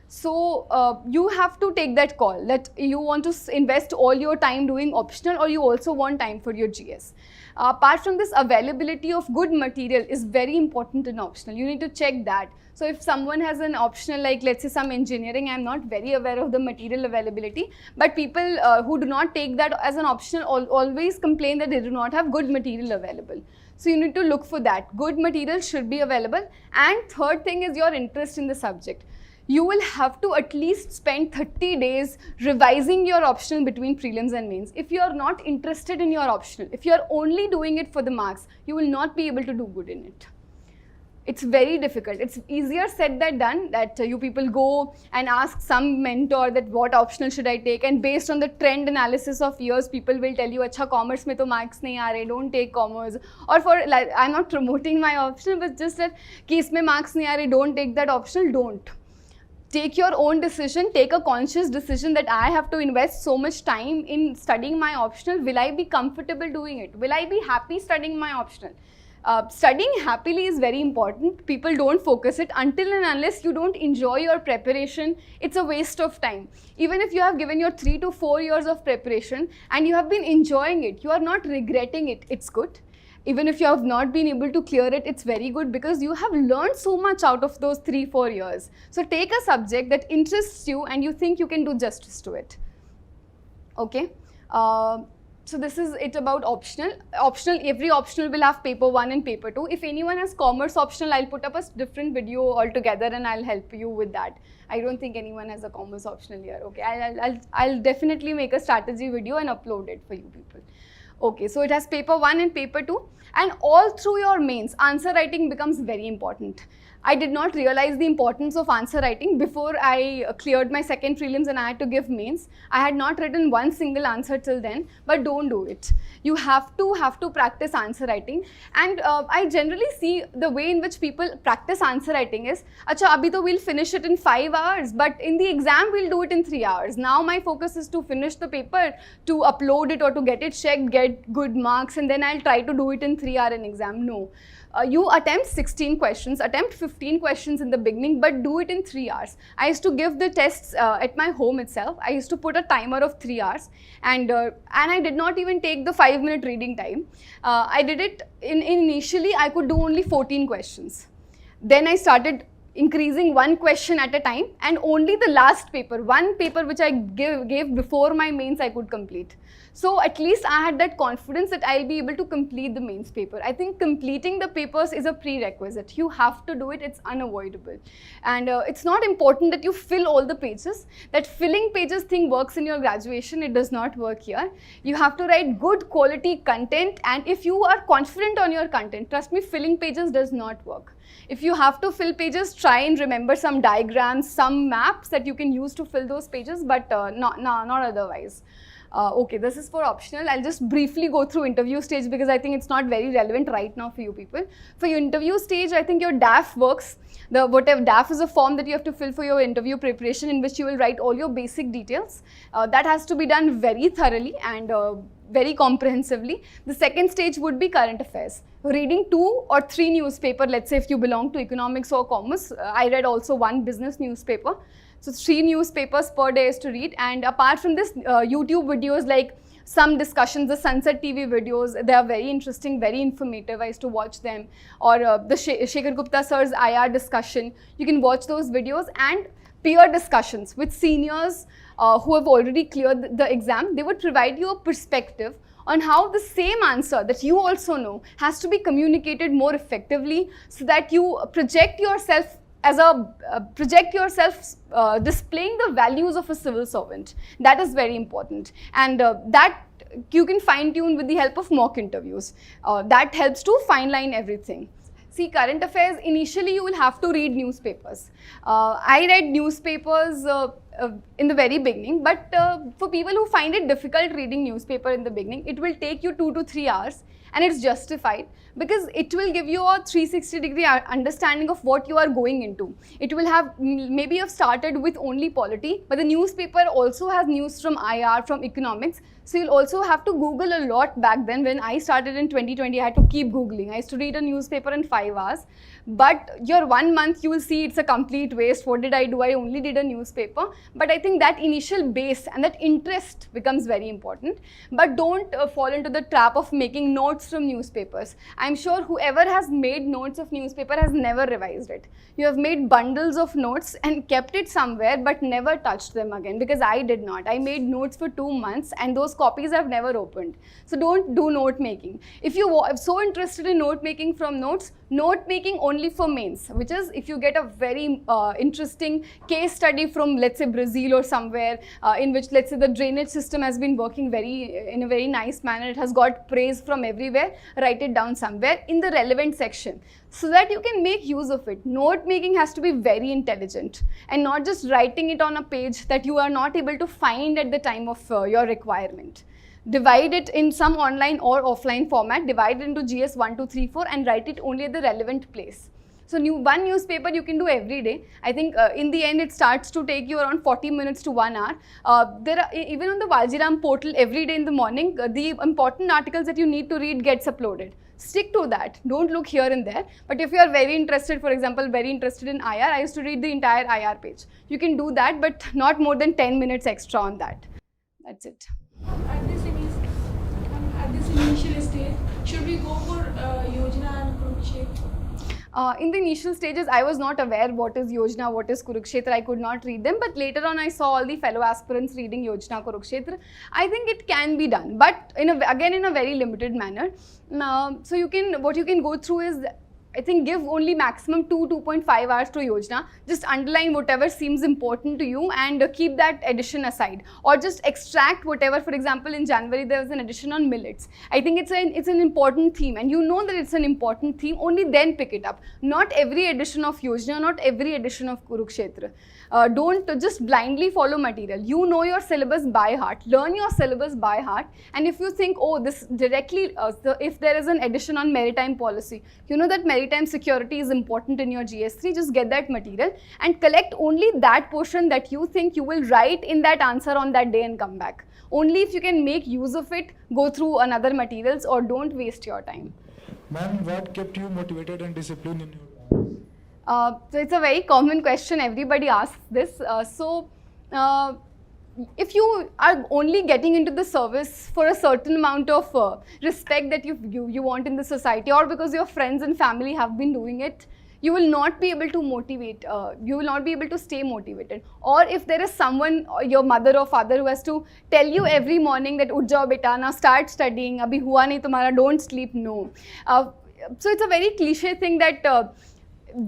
[SPEAKER 1] So you have to take that call that you want to invest all your time doing optional, or you also want time for your GS. Apart from this, availability of good material is very important in optional. You need to check that. So if someone has an optional, like let's say some engineering, I'm not very aware of the material availability, but people who do not take that as an optional always complain that they do not have good material available. So you need to look for that. Good material should be available. And third thing is your interest in the subject. You will have to at least spend 30 days revising your optional between prelims and mains. If you are not interested in your optional, if you are only doing it for the marks, you will not be able to do good in it. It's very difficult. It's easier said than done, that you people go and ask some mentor that what optional should I take, and based on the trend analysis of years, people will tell you, acha commerce mein to marks nahi aa rahe, don't take commerce. Or for, like, I'm not promoting my optional, but just that ki isme marks nahi aa rahe, don't take that optional, don't. Take your own decision, take a conscious decision that I have to invest so much time in studying my optional. Will I be comfortable doing it? Will I be happy studying my optional? Studying happily is very important. People don't focus it. Until and unless you don't enjoy your preparation, it's a waste of time. Even if you have given your 3 to 4 years of preparation and you have been enjoying it, you are not regretting it, it's good. Even if you have not been able to clear it, it's very good, because you have learned so much out of those 3-4 years. So take a subject that interests you and you think you can do justice to it. Okay. So this is it about optional. Every optional will have paper 1 and paper 2. If anyone has commerce optional, I'll put up a different video altogether and I'll help you with that. I don't think anyone has a commerce optional here. Okay, I'll definitely make a strategy video and upload it for you people. Okay, so it has paper 1 and paper 2, and all through your mains, answer writing becomes very important. I did not realize the importance of answer writing before I cleared my second prelims and I had to give mains. I had not written one single answer till then, but don't do it. You have to practice answer writing, and I generally see the way in which people practice answer writing is, acha, abhi to we'll finish it in 5 hours, but in the exam we'll do it in 3 hours. Now my focus is to finish the paper, to upload it or to get it checked, get good marks, and then I'll try to do it in 3 hours in exam. No. you attempt 16 questions, attempt 15 questions in the beginning, but do it in 3 hours. I used to give the tests at my home itself. I used to put a timer of 3 hours, and I did not even take the 5-minute reading time. I did it initially, I could do only 14 questions. Then I started increasing one question at a time, and only the last paper, one paper which I gave before my mains, I could complete. So at least I had that confidence that I'll be able to complete the mains paper. I think completing the papers is a prerequisite. You have to do it, it's unavoidable. And it's not important that you fill all the pages. That filling pages thing works in your graduation, it does not work here. You have to write good quality content, and if you are confident on your content, trust me, filling pages does not work. If you have to fill pages, try and remember some diagrams, some maps that you can use to fill those pages, but not otherwise. Okay, this is for optional. I'll just briefly go through interview stage because I think it's not very relevant right now for you people. For your interview stage, I think your DAF works. Whatever DAF is a form that you have to fill for your interview preparation, in which you will write all your basic details. That has to be done very thoroughly and very comprehensively. The second stage would be current affairs. Reading 2 or 3 newspapers, let's say if you belong to economics or commerce. I read also 1 business newspaper. So 3 newspapers per day is to read, and apart from this, YouTube videos like some discussions, the Sunset TV videos, they are very interesting, very informative. I used to watch them. Or the Shekhar Gupta sir's IR discussion. You can watch those videos, and peer discussions with seniors who have already cleared the exam. They would provide you a perspective on how the same answer that you also know has to be communicated more effectively, so that you project yourself displaying the values of a civil servant. That is very important, and that you can fine tune with the help of mock interviews. That helps to fine line everything. See, current affairs, initially you will have to read newspapers. I read newspapers in the very beginning, but for people who find it difficult reading newspaper in the beginning, it will take you 2 to 3 hours, and it's justified because it will give you a 360-degree understanding of what you are going into. It will have, maybe you have started with only polity, but the newspaper also has news from IR, from economics. So you'll also have to Google a lot back then. When I started in 2020, I had to keep Googling. I used to read a newspaper in 5 hours. But your 1 month, you will see it's a complete waste. What did I do? I only did a newspaper. But I think that initial base and that interest becomes very important. But don't fall into the trap of making notes from newspapers. I'm sure whoever has made notes of newspaper has never revised it. You have made bundles of notes and kept it somewhere but never touched them again, because I did not. I made notes for 2 months and those copies I've never opened. So don't do note making. If you are so interested in note making from notes, note making only for mains, which is if you get a very interesting case study from, let's say, Brazil or somewhere, in which, let's say, the drainage system has been working in a very nice manner, it has got praise from everywhere, write it down somewhere in the relevant section so that you can make use of it. Note making has to be very intelligent and not just writing it on a page that you are not able to find at the time of your requirement. Divide it in some online or offline format, divide it into GS 1, 2, 3, 4 and write it only at the relevant place. So one newspaper you can do every day. I think in the end it starts to take you around 40 minutes to 1 hour. There are, even on the Vajiram portal, every day in the morning, the important articles that you need to read gets uploaded. Stick to that. Don't look here and there. But if you are very interested, for example, very interested in IR, I used to read the entire IR page. You can do that, but not more than 10 minutes extra on that. That's it.
[SPEAKER 2] At this initial stage, should we go for Yojana and Kurukshetra?
[SPEAKER 1] In the initial stages, I was not aware what is Yojana, what is Kurukshetra. I could not read them, but later on I saw all the fellow aspirants reading Yojana, Kurukshetra. I think it can be done, but again in a very limited manner. So what you can go through is, I think, give only maximum 2.5 hours to Yojana. Just underline whatever seems important to you and keep that edition aside, or just extract whatever. For example, in January there was an edition on millets. I think it's an important theme, and you know that it's an important theme. Only then pick it up. Not every edition of Yojana, not every edition of Kurukshetra. Don't just blindly follow material. You know your syllabus by heart. Learn your syllabus by heart. And if you think, oh, this directly, if there is an edition on maritime policy, you know that maritime maritime security is important in your GS3, just get that material and collect only that portion that you think you will write in that answer on that day and come back. Only if you can make use of it, go through another materials, or don't waste your time.
[SPEAKER 3] Ma'am, what kept you motivated and disciplined in your class?
[SPEAKER 1] So it's a very common question, everybody asks this. If you are only getting into the service for a certain amount of respect that you want in the society, or because your friends and family have been doing it, you will not be able to motivate, you will not be able to stay motivated. Or if there is someone, your mother or father, who has to tell you every morning that "Uth jao beta, now start studying, abhi hua nahi tumhara, don't sleep," no. So it's a very cliche thing that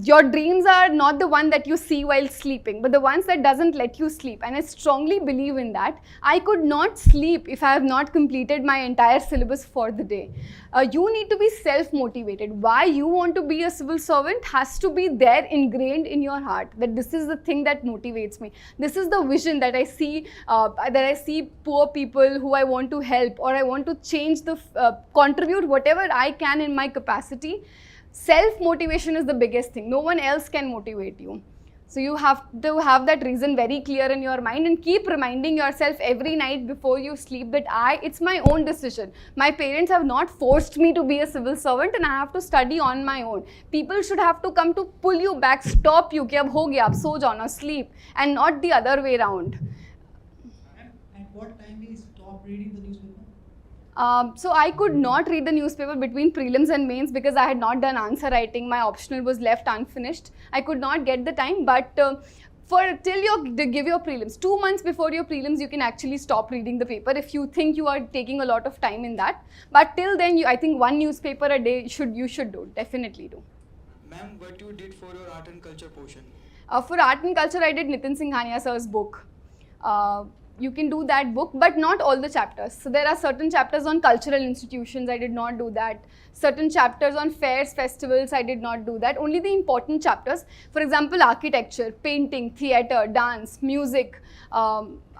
[SPEAKER 1] your dreams are not the one that you see while sleeping, but the ones that doesn't let you sleep. And I strongly believe in that. I could not sleep if I have not completed my entire syllabus for the day. You need to be self-motivated. Why you want to be a civil servant has to be there, ingrained in your heart, that this is the thing that motivates me. This is the vision that I see, poor people who I want to help, or I want to change contribute whatever I can in my capacity. Self-motivation is the biggest thing. No one else can motivate you. So you have to have that reason very clear in your mind, and keep reminding yourself every night before you sleep that it's my own decision. My parents have not forced me to be a civil servant, and I have to study on my own. People should have to come to pull you back, stop you, कि अब हो गया, अब सो जाओ ना, sleep, and not the other way around.
[SPEAKER 4] At what time do you stop reading the newspaper?
[SPEAKER 1] So I could not read the newspaper between prelims and mains because I had not done answer writing. My optional was left unfinished. I could not get the time, but till you give your prelims, 2 months before your prelims, you can actually stop reading the paper if you think you are taking a lot of time in that. But till then, I think one newspaper a day you should do, definitely do.
[SPEAKER 4] Ma'am, what you did for your art and culture portion?
[SPEAKER 1] For art and culture, I did Nitin Singhania sir's book. You can do that book, but not all the chapters. So there are certain chapters on cultural institutions, I did not do that. Certain chapters on fairs, festivals, I did not do that. Only the important chapters. For example, architecture, painting, theatre, dance, music.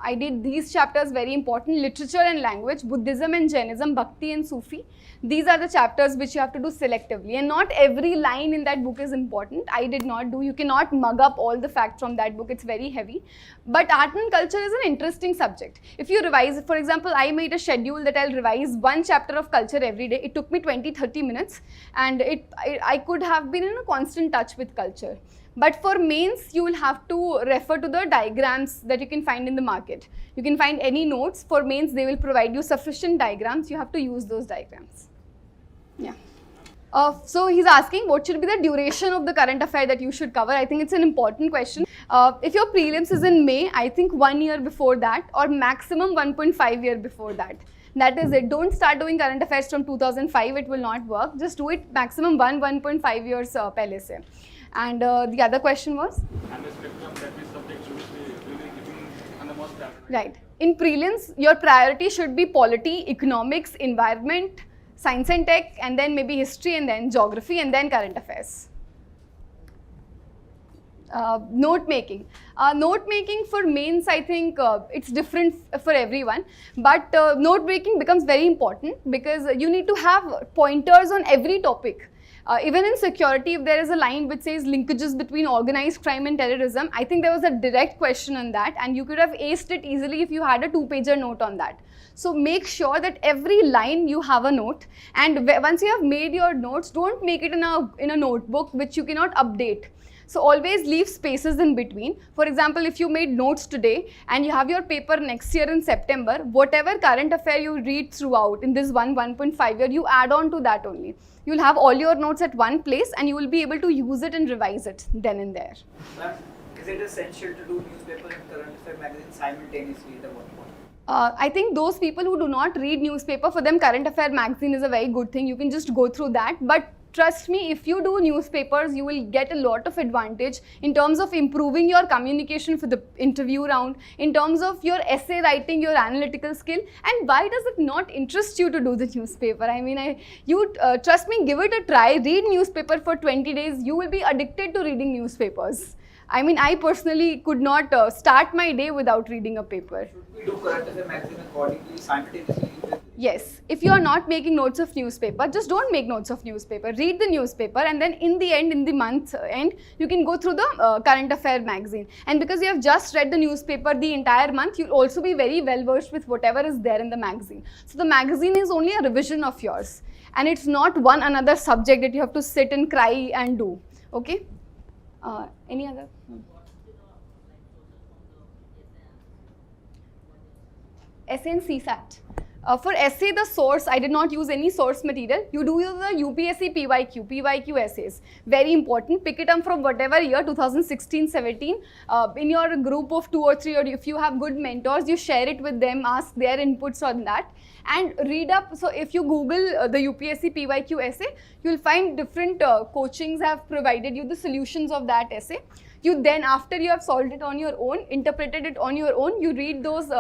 [SPEAKER 1] I did these chapters, very important. Literature and language, Buddhism and Jainism, Bhakti and Sufi. These are the chapters which you have to do selectively, and not every line in that book is important. I did not do. You cannot mug up all the facts from that book. It's very heavy. But art and culture is an interesting subject. If you revise, for example, I made a schedule that I'll revise one chapter of culture every day. It took me 20-30 minutes, and I could have been in a constant touch with culture. But for mains, you will have to refer to the diagrams that you can find in the market. You can find any notes. For mains, they will provide you sufficient diagrams. You have to use those diagrams. Yeah. So he's asking what should be the duration of the current affair that you should cover. I think it's an important question. If your prelims is in May, I think 1 year before that, or maximum 1.5 year before that. That is it. Don't start doing current affairs from 2005. It will not work. Just do it maximum 1.5 years pehle se. And the other question was?
[SPEAKER 5] And the spectrum, that means subject should be given on the most priority.
[SPEAKER 1] Right. In prelims, your priority should be polity, economics, environment, science and tech, and then maybe history, and then geography, and then current affairs. Note making. Note making for mains, I think it's different for everyone, but note making becomes very important because you need to have pointers on every topic. Even in security, if there is a line which says linkages between organized crime and terrorism, I think there was a direct question on that, and you could have aced it easily if you had a 2-pager note on that. So make sure that every line you have a note, and once you have made your notes, don't make it in a notebook which you cannot update. So always leave spaces in between. For example, if you made notes today and you have your paper next year in September, whatever current affair you read throughout in this 1.5 year, you add on to that only. You'll have all your notes at one place and you will be able to use it and revise it then and there.
[SPEAKER 6] Ma'am, is it essential to do newspaper and current affair magazine simultaneously?
[SPEAKER 1] I think those people who do not read newspaper, for them current affair magazine is a very good thing. You can just go through that. But trust me, if you do newspapers, you will get a lot of advantage in terms of improving your communication for the interview round, in terms of your essay writing, your analytical skill. And why does it not interest you to do the newspaper? I mean, trust me, give it a try. Read newspaper for 20 days. You will be addicted to reading newspapers. I mean, I personally could not start my day without reading a paper.
[SPEAKER 6] Should we do current affair magazine accordingly, simultaneously with
[SPEAKER 1] Yes, if you are not making notes of newspaper, just don't make notes of newspaper. Read the newspaper, and then in the end, in the month end, you can go through the current affair magazine. And because you have just read the newspaper the entire month, you'll also be very well versed with whatever is there in the magazine. So the magazine is only a revision of yours, and it's not one another subject that you have to sit and cry and do. Okay? Any other? Essay and CSAT. For essay, the source, I did not use any source material. You do use the UPSC PYQ essays. Very important. Pick it up from whatever year, 2016, 17. In your group of 2 or 3, or if you have good mentors, you share it with them, ask their inputs on that. And read up. So if you Google the UPSC PYQ essay, you will find different coachings have provided you the solutions of that essay. You then, after you have solved it on your own, interpreted it on your own, you read those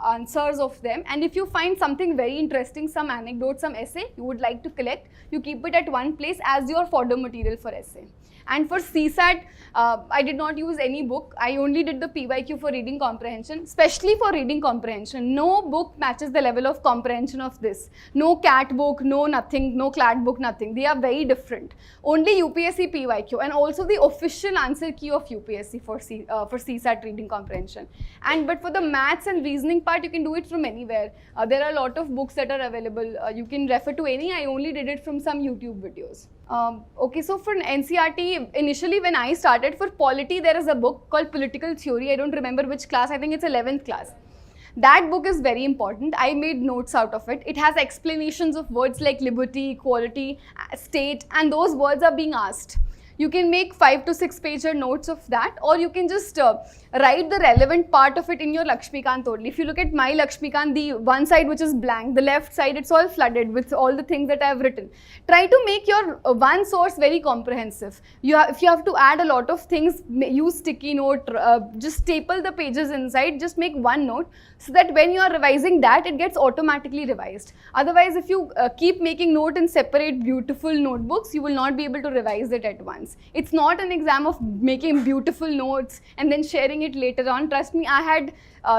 [SPEAKER 1] answers of them, and if you find something very interesting, some anecdote, some essay you would like to collect, you keep it at one place as your fodder material for essay. And for CSAT, I did not use any book. I only did the PYQ for reading comprehension, especially for reading comprehension. No book matches the level of comprehension of this. No CAT book, no nothing, no CLAT book, nothing. They are very different. Only UPSC PYQ, and also the official answer key of UPSC for CSAT reading comprehension. But for the maths and reasoning part, you can do it from anywhere. There are a lot of books that are available. You can refer to any. I only did it from some YouTube videos. Okay, so for NCERT, initially when I started, for polity, there is a book called Political Theory. I don't remember which class. I think it's 11th class. That book is very important. I made notes out of it. It has explanations of words like liberty, equality, state, and those words are being asked. You can make 5 to 6 pager notes of that, or you can just write the relevant part of it in your Lakshmikant only. If you look at my Lakshmikant, the one side which is blank, the left side it's all flooded with all the things that I have written. Try to make your one source very comprehensive. If you have to add a lot of things, use sticky note, just staple the pages inside, just make one note so that when you are revising that, it gets automatically revised. Otherwise, if you keep making note in separate beautiful notebooks, you will not be able to revise it at once. It's not an exam of making beautiful notes and then sharing it later on. Trust me, I had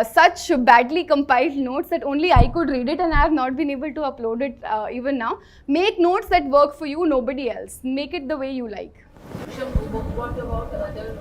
[SPEAKER 1] such badly compiled notes that only I could read it, and I have not been able to upload it even now. Make notes that work for you, nobody else. Make it the way you like.
[SPEAKER 2] What about other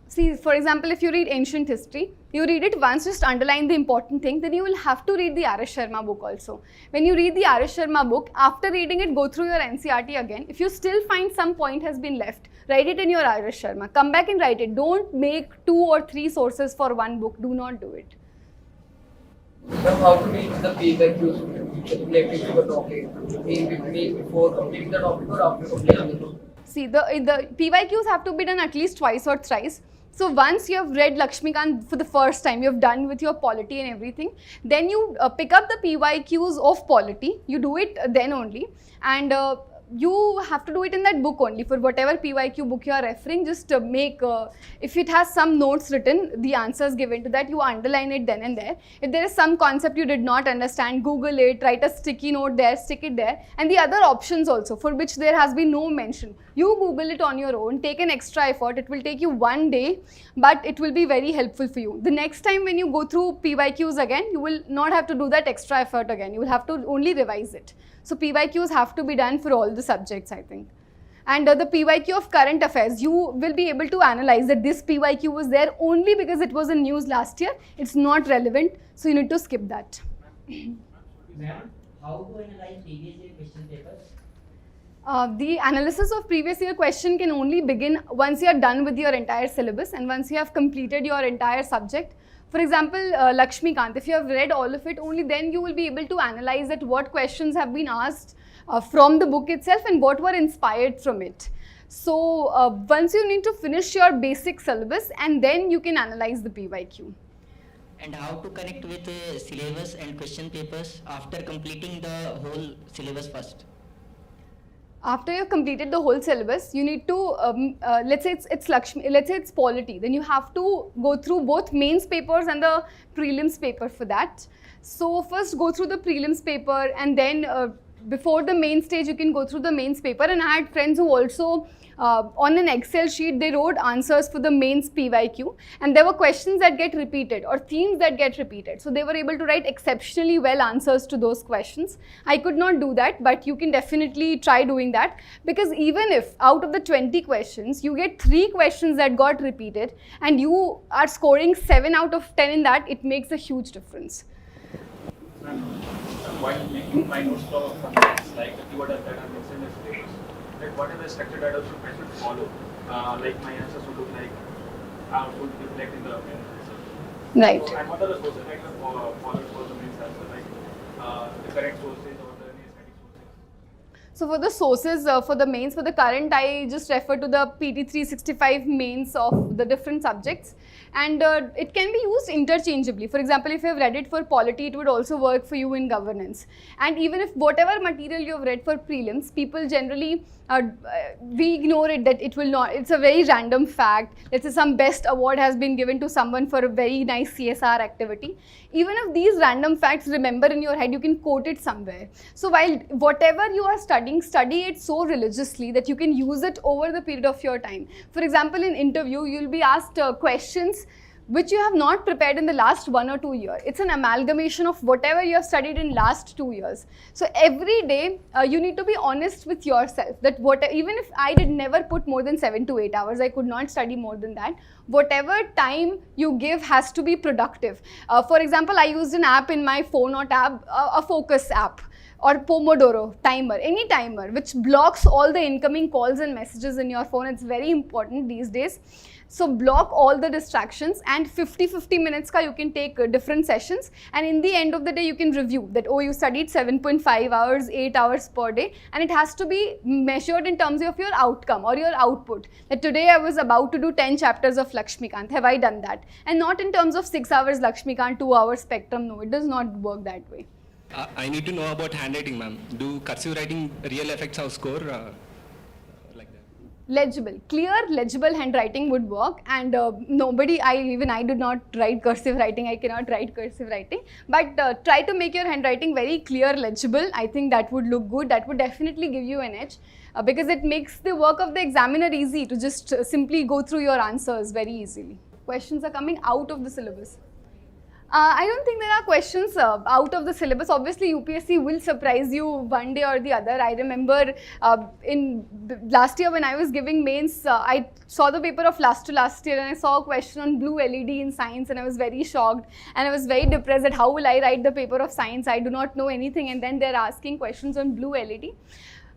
[SPEAKER 1] See, for example, if you read ancient history, you read it once, just underline the important thing, then you will have to read the R.S. Sharma book also. When you read the R.S. Sharma book, after reading it, go through your NCERT again. If you still find some point has been left, write it in your R.S. Sharma. Come back and write it. Don't make 2 or 3 sources for one book. Do not do it.
[SPEAKER 7] Now, how to reach the PYQs related to the topic? Before completing the topic or after completing the topic?
[SPEAKER 1] See, the PYQs have to be done at least twice or thrice. So once you have read Lakshmikant for the first time, you have done with your polity and everything, then you pick up the PYQs of polity, you do it then only, and you have to do it in that book only. For whatever PYQ book you are referring, just make, if it has some notes written, the answers given to that, you underline it then and there. If there is some concept you did not understand, Google it, write a sticky note there, stick it there, and the other options also for which there has been no mention. You Google it on your own, take an extra effort. It will take you one day, but it will be very helpful for you. The next time when you go through PYQs again, you will not have to do that extra effort again. You will have to only revise it. So PYQs have to be done for all the subjects, I think. And the PYQ of current affairs, you will be able to analyze that this PYQ was there only because it was in news last year. It's not relevant, so you need to skip that.
[SPEAKER 8] Ma'am, how to analyze previous year question papers?
[SPEAKER 1] The analysis of previous year question can only begin once you are done with your entire syllabus and once you have completed your entire subject. For example, Lakshmikant, if you have read all of it, only then you will be able to analyze that what questions have been asked from the book itself and what were inspired from it. So once you need to finish your basic syllabus and then you can analyze the PYQ.
[SPEAKER 8] And how to connect with syllabus and question papers after completing the whole syllabus first?
[SPEAKER 1] After you've completed the whole syllabus, you need to, let's say it's polity, then you have to go through both mains papers and the prelims paper for that. So first go through the prelims paper and then before the main stage, you can go through the mains paper, and I had friends who also on an Excel sheet, they wrote answers for the mains PYQ, and there were questions that get repeated or themes that get repeated. So they were able to write exceptionally well answers to those questions. I could not do that, but you can definitely try doing that, because even if out of the 20 questions, you get 3 questions that got repeated and you are scoring 7 out of 10 in that, it makes a huge difference.
[SPEAKER 5] While making my notes for concepts like the keyword that I mentioned yesterday, like what is the structure that I should follow? Like my answers would look like, would reflect in the main answer.
[SPEAKER 1] Right.
[SPEAKER 5] So, and what are the sources that you have followed for the main answer, like the correct sources or the static sources?
[SPEAKER 1] So for the sources for the mains, for the current, I just refer to the PT 365 mains of the different subjects, and it can be used interchangeably. For example, if you have read it for polity, it would also work for you in governance. And even if whatever material you have read for prelims, people generally, we ignore it, that it will not, it's a very random fact. Let's say some best award has been given to someone for a very nice CSR activity. Even if these random facts remember in your head, you can quote it somewhere. So while whatever you are studying, study it so religiously that you can use it over the period of your time. For example, in interview, you'll be asked questions which you have not prepared in the last 1 or 2 years. It's an amalgamation of whatever you have studied in last 2 years. So every day, you need to be honest with yourself that even if I did never put more than 7 to 8 hours, I could not study more than that. Whatever time you give has to be productive. For example, I used an app in my phone or tab, a focus app, or Pomodoro timer, any timer which blocks all the incoming calls and messages in your phone. It's very important these days. So block all the distractions, and 50 minutes ka you can take different sessions, and in the end of the day you can review that, oh, you studied 7.5 hours, 8 hours per day, and it has to be measured in terms of your outcome or your output. That today I was about to do 10 chapters of Lakshmikant, have I done that? And not in terms of 6 hours Lakshmikant, 2 hours Spectrum. No, it does not work that way.
[SPEAKER 9] I need to know about handwriting, ma'am. Do cursive writing really affects our score? Like that?
[SPEAKER 1] Legible, clear, legible handwriting would work, and even I do not write cursive writing. I cannot write cursive writing, but try to make your handwriting very clear, legible. I think that would look good. That would definitely give you an edge, because it makes the work of the examiner easy to just simply go through your answers very easily. Questions are coming out of the syllabus. I don't think there are questions out of the syllabus. Obviously, UPSC will surprise you one day or the other. I remember in last year when I was giving mains, I saw the paper of last year, and I saw a question on blue LED in science, and I was very shocked, and I was very depressed that how will I write the paper of science? I do not know anything, and then they're asking questions on blue LED.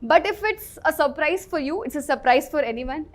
[SPEAKER 1] But if it's a surprise for you, it's a surprise for everyone.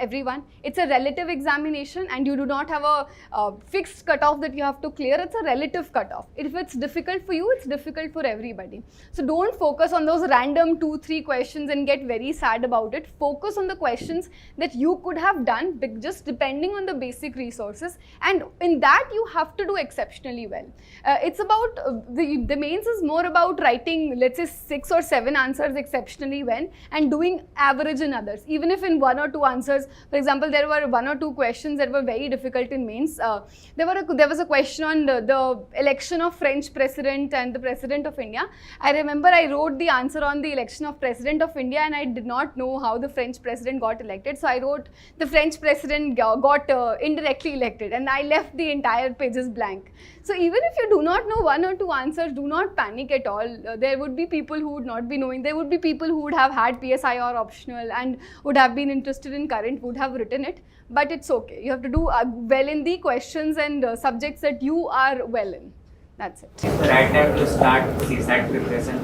[SPEAKER 1] It's a relative examination, and you do not have a fixed cutoff that you have to clear. It's a relative cutoff. If it's difficult for you, it's difficult for everybody. So don't focus on those random 2-3 questions and get very sad about it. Focus on the questions that you could have done just depending on the basic resources, and in that you have to do exceptionally well. It's about, the mains is more about writing, let's say 6 or 7 answers exceptionally well, and doing average in others. Even if in 1 or 2 answers, for example, there were 1 or 2 questions that were very difficult in mains. There was a question on the election of French president and the president of India. I remember I wrote the answer on the election of president of India, and I did not know how the French president got elected. So I wrote the French president got indirectly elected, and I left the entire pages blank. So even if you do not know 1 or 2 answers, do not panic at all. There would be people who would not be knowing. There would be people who would have had PSI or optional and would have been interested in current, would have written it. But it's okay. You have to do well in the questions and subjects that you are well in. That's it.
[SPEAKER 6] The right time to start CSAT preparation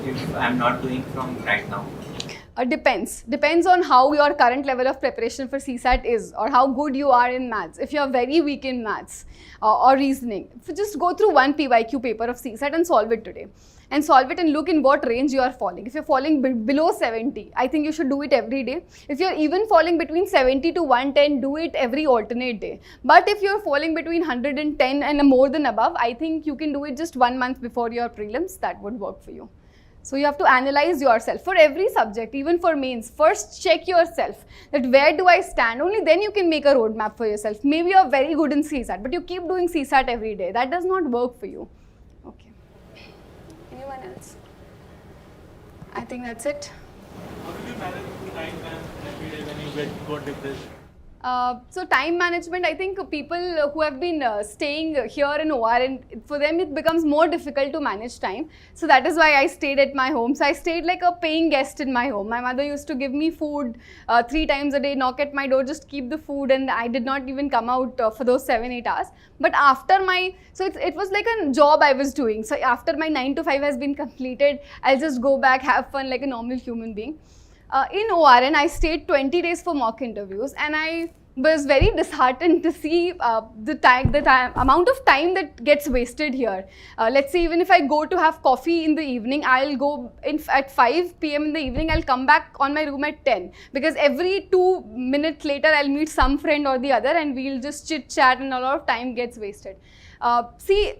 [SPEAKER 6] if I'm not doing from right now?
[SPEAKER 1] Depends on how your current level of preparation for CSAT is, or how good you are in maths. If you are very weak in maths or reasoning, just go through one PYQ paper of CSAT and solve it today. And solve it and look in what range you are falling. If you're falling below 70, I think you should do it every day. If you're even falling between 70 to 110, do it every alternate day. But if you're falling between 110 and more than above, I think you can do it just 1 month before your prelims. That would work for you. So you have to analyze yourself for every subject, even for mains. First check yourself that where do I stand. Only then you can make a roadmap for yourself. Maybe you're very good in CSAT, but you keep doing CSAT every day. That does not work for you. Okay. Anyone else? I think that's it.
[SPEAKER 5] How do you manage time and every day when you got depressed?
[SPEAKER 1] So time management, I think people who have been staying here in OR, and for them it becomes more difficult to manage time. So that is why I stayed at my home. So I stayed like a paying guest in my home. My mother used to give me food 3 times a day, knock at my door, just keep the food, and I did not even come out for those 7-8 hours. But after it was like a job I was doing. So after my 9 to 5 has been completed, I'll just go back, have fun like a normal human being. In ORN, I stayed 20 days for mock interviews, and I was very disheartened to see the amount of time that gets wasted here. Let's say even if I go to have coffee in the evening, I'll go at 5 p.m. in the evening, I'll come back on my room at 10, because every 2 minutes later I'll meet some friend or the other and we'll just chit chat, and a lot of time gets wasted. See,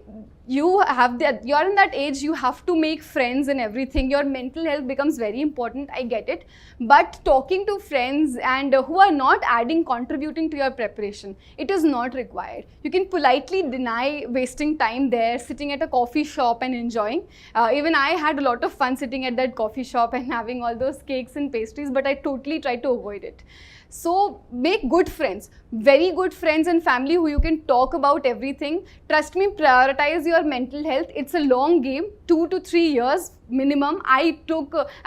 [SPEAKER 1] you're in that age, you have to make friends and everything. Your mental health becomes very important, I get it. But talking to friends and who are not contributing to your preparation, it is not required. You can politely deny wasting time there, sitting at a coffee shop and enjoying. Even I had a lot of fun sitting at that coffee shop and having all those cakes and pastries, but I totally tried to avoid it. So make good friends, very good friends and family who you can talk about everything. Trust me, prioritize your mental health. It's a long game, 2 to 3 years minimum. I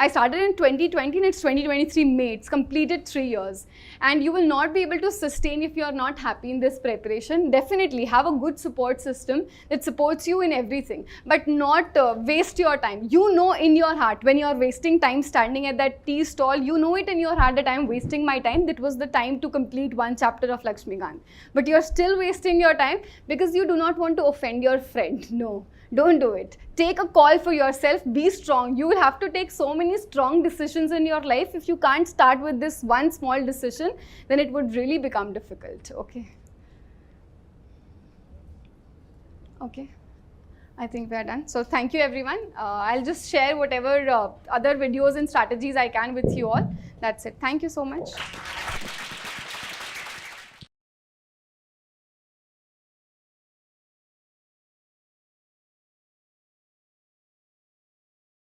[SPEAKER 1] started in 2020 and it's 2023 May. It's completed 3 years. And you will not be able to sustain if you are not happy in this preparation. Definitely have a good support system that supports you in everything, but not waste your time. You know in your heart when you are wasting time standing at that tea stall, you know it in your heart that I am wasting my time. That was the time to complete 1 chapter of Lakshmikant. But you are still wasting your time because you do not want to offend your friend. No. Don't do it. Take a call for yourself. Be strong. You will have to take so many strong decisions in your life. If you can't start with this one small decision, then it would really become difficult. Okay. Okay. I think we are done. So thank you everyone. I'll just share whatever other videos and strategies I can with you all. That's it. Thank you so much.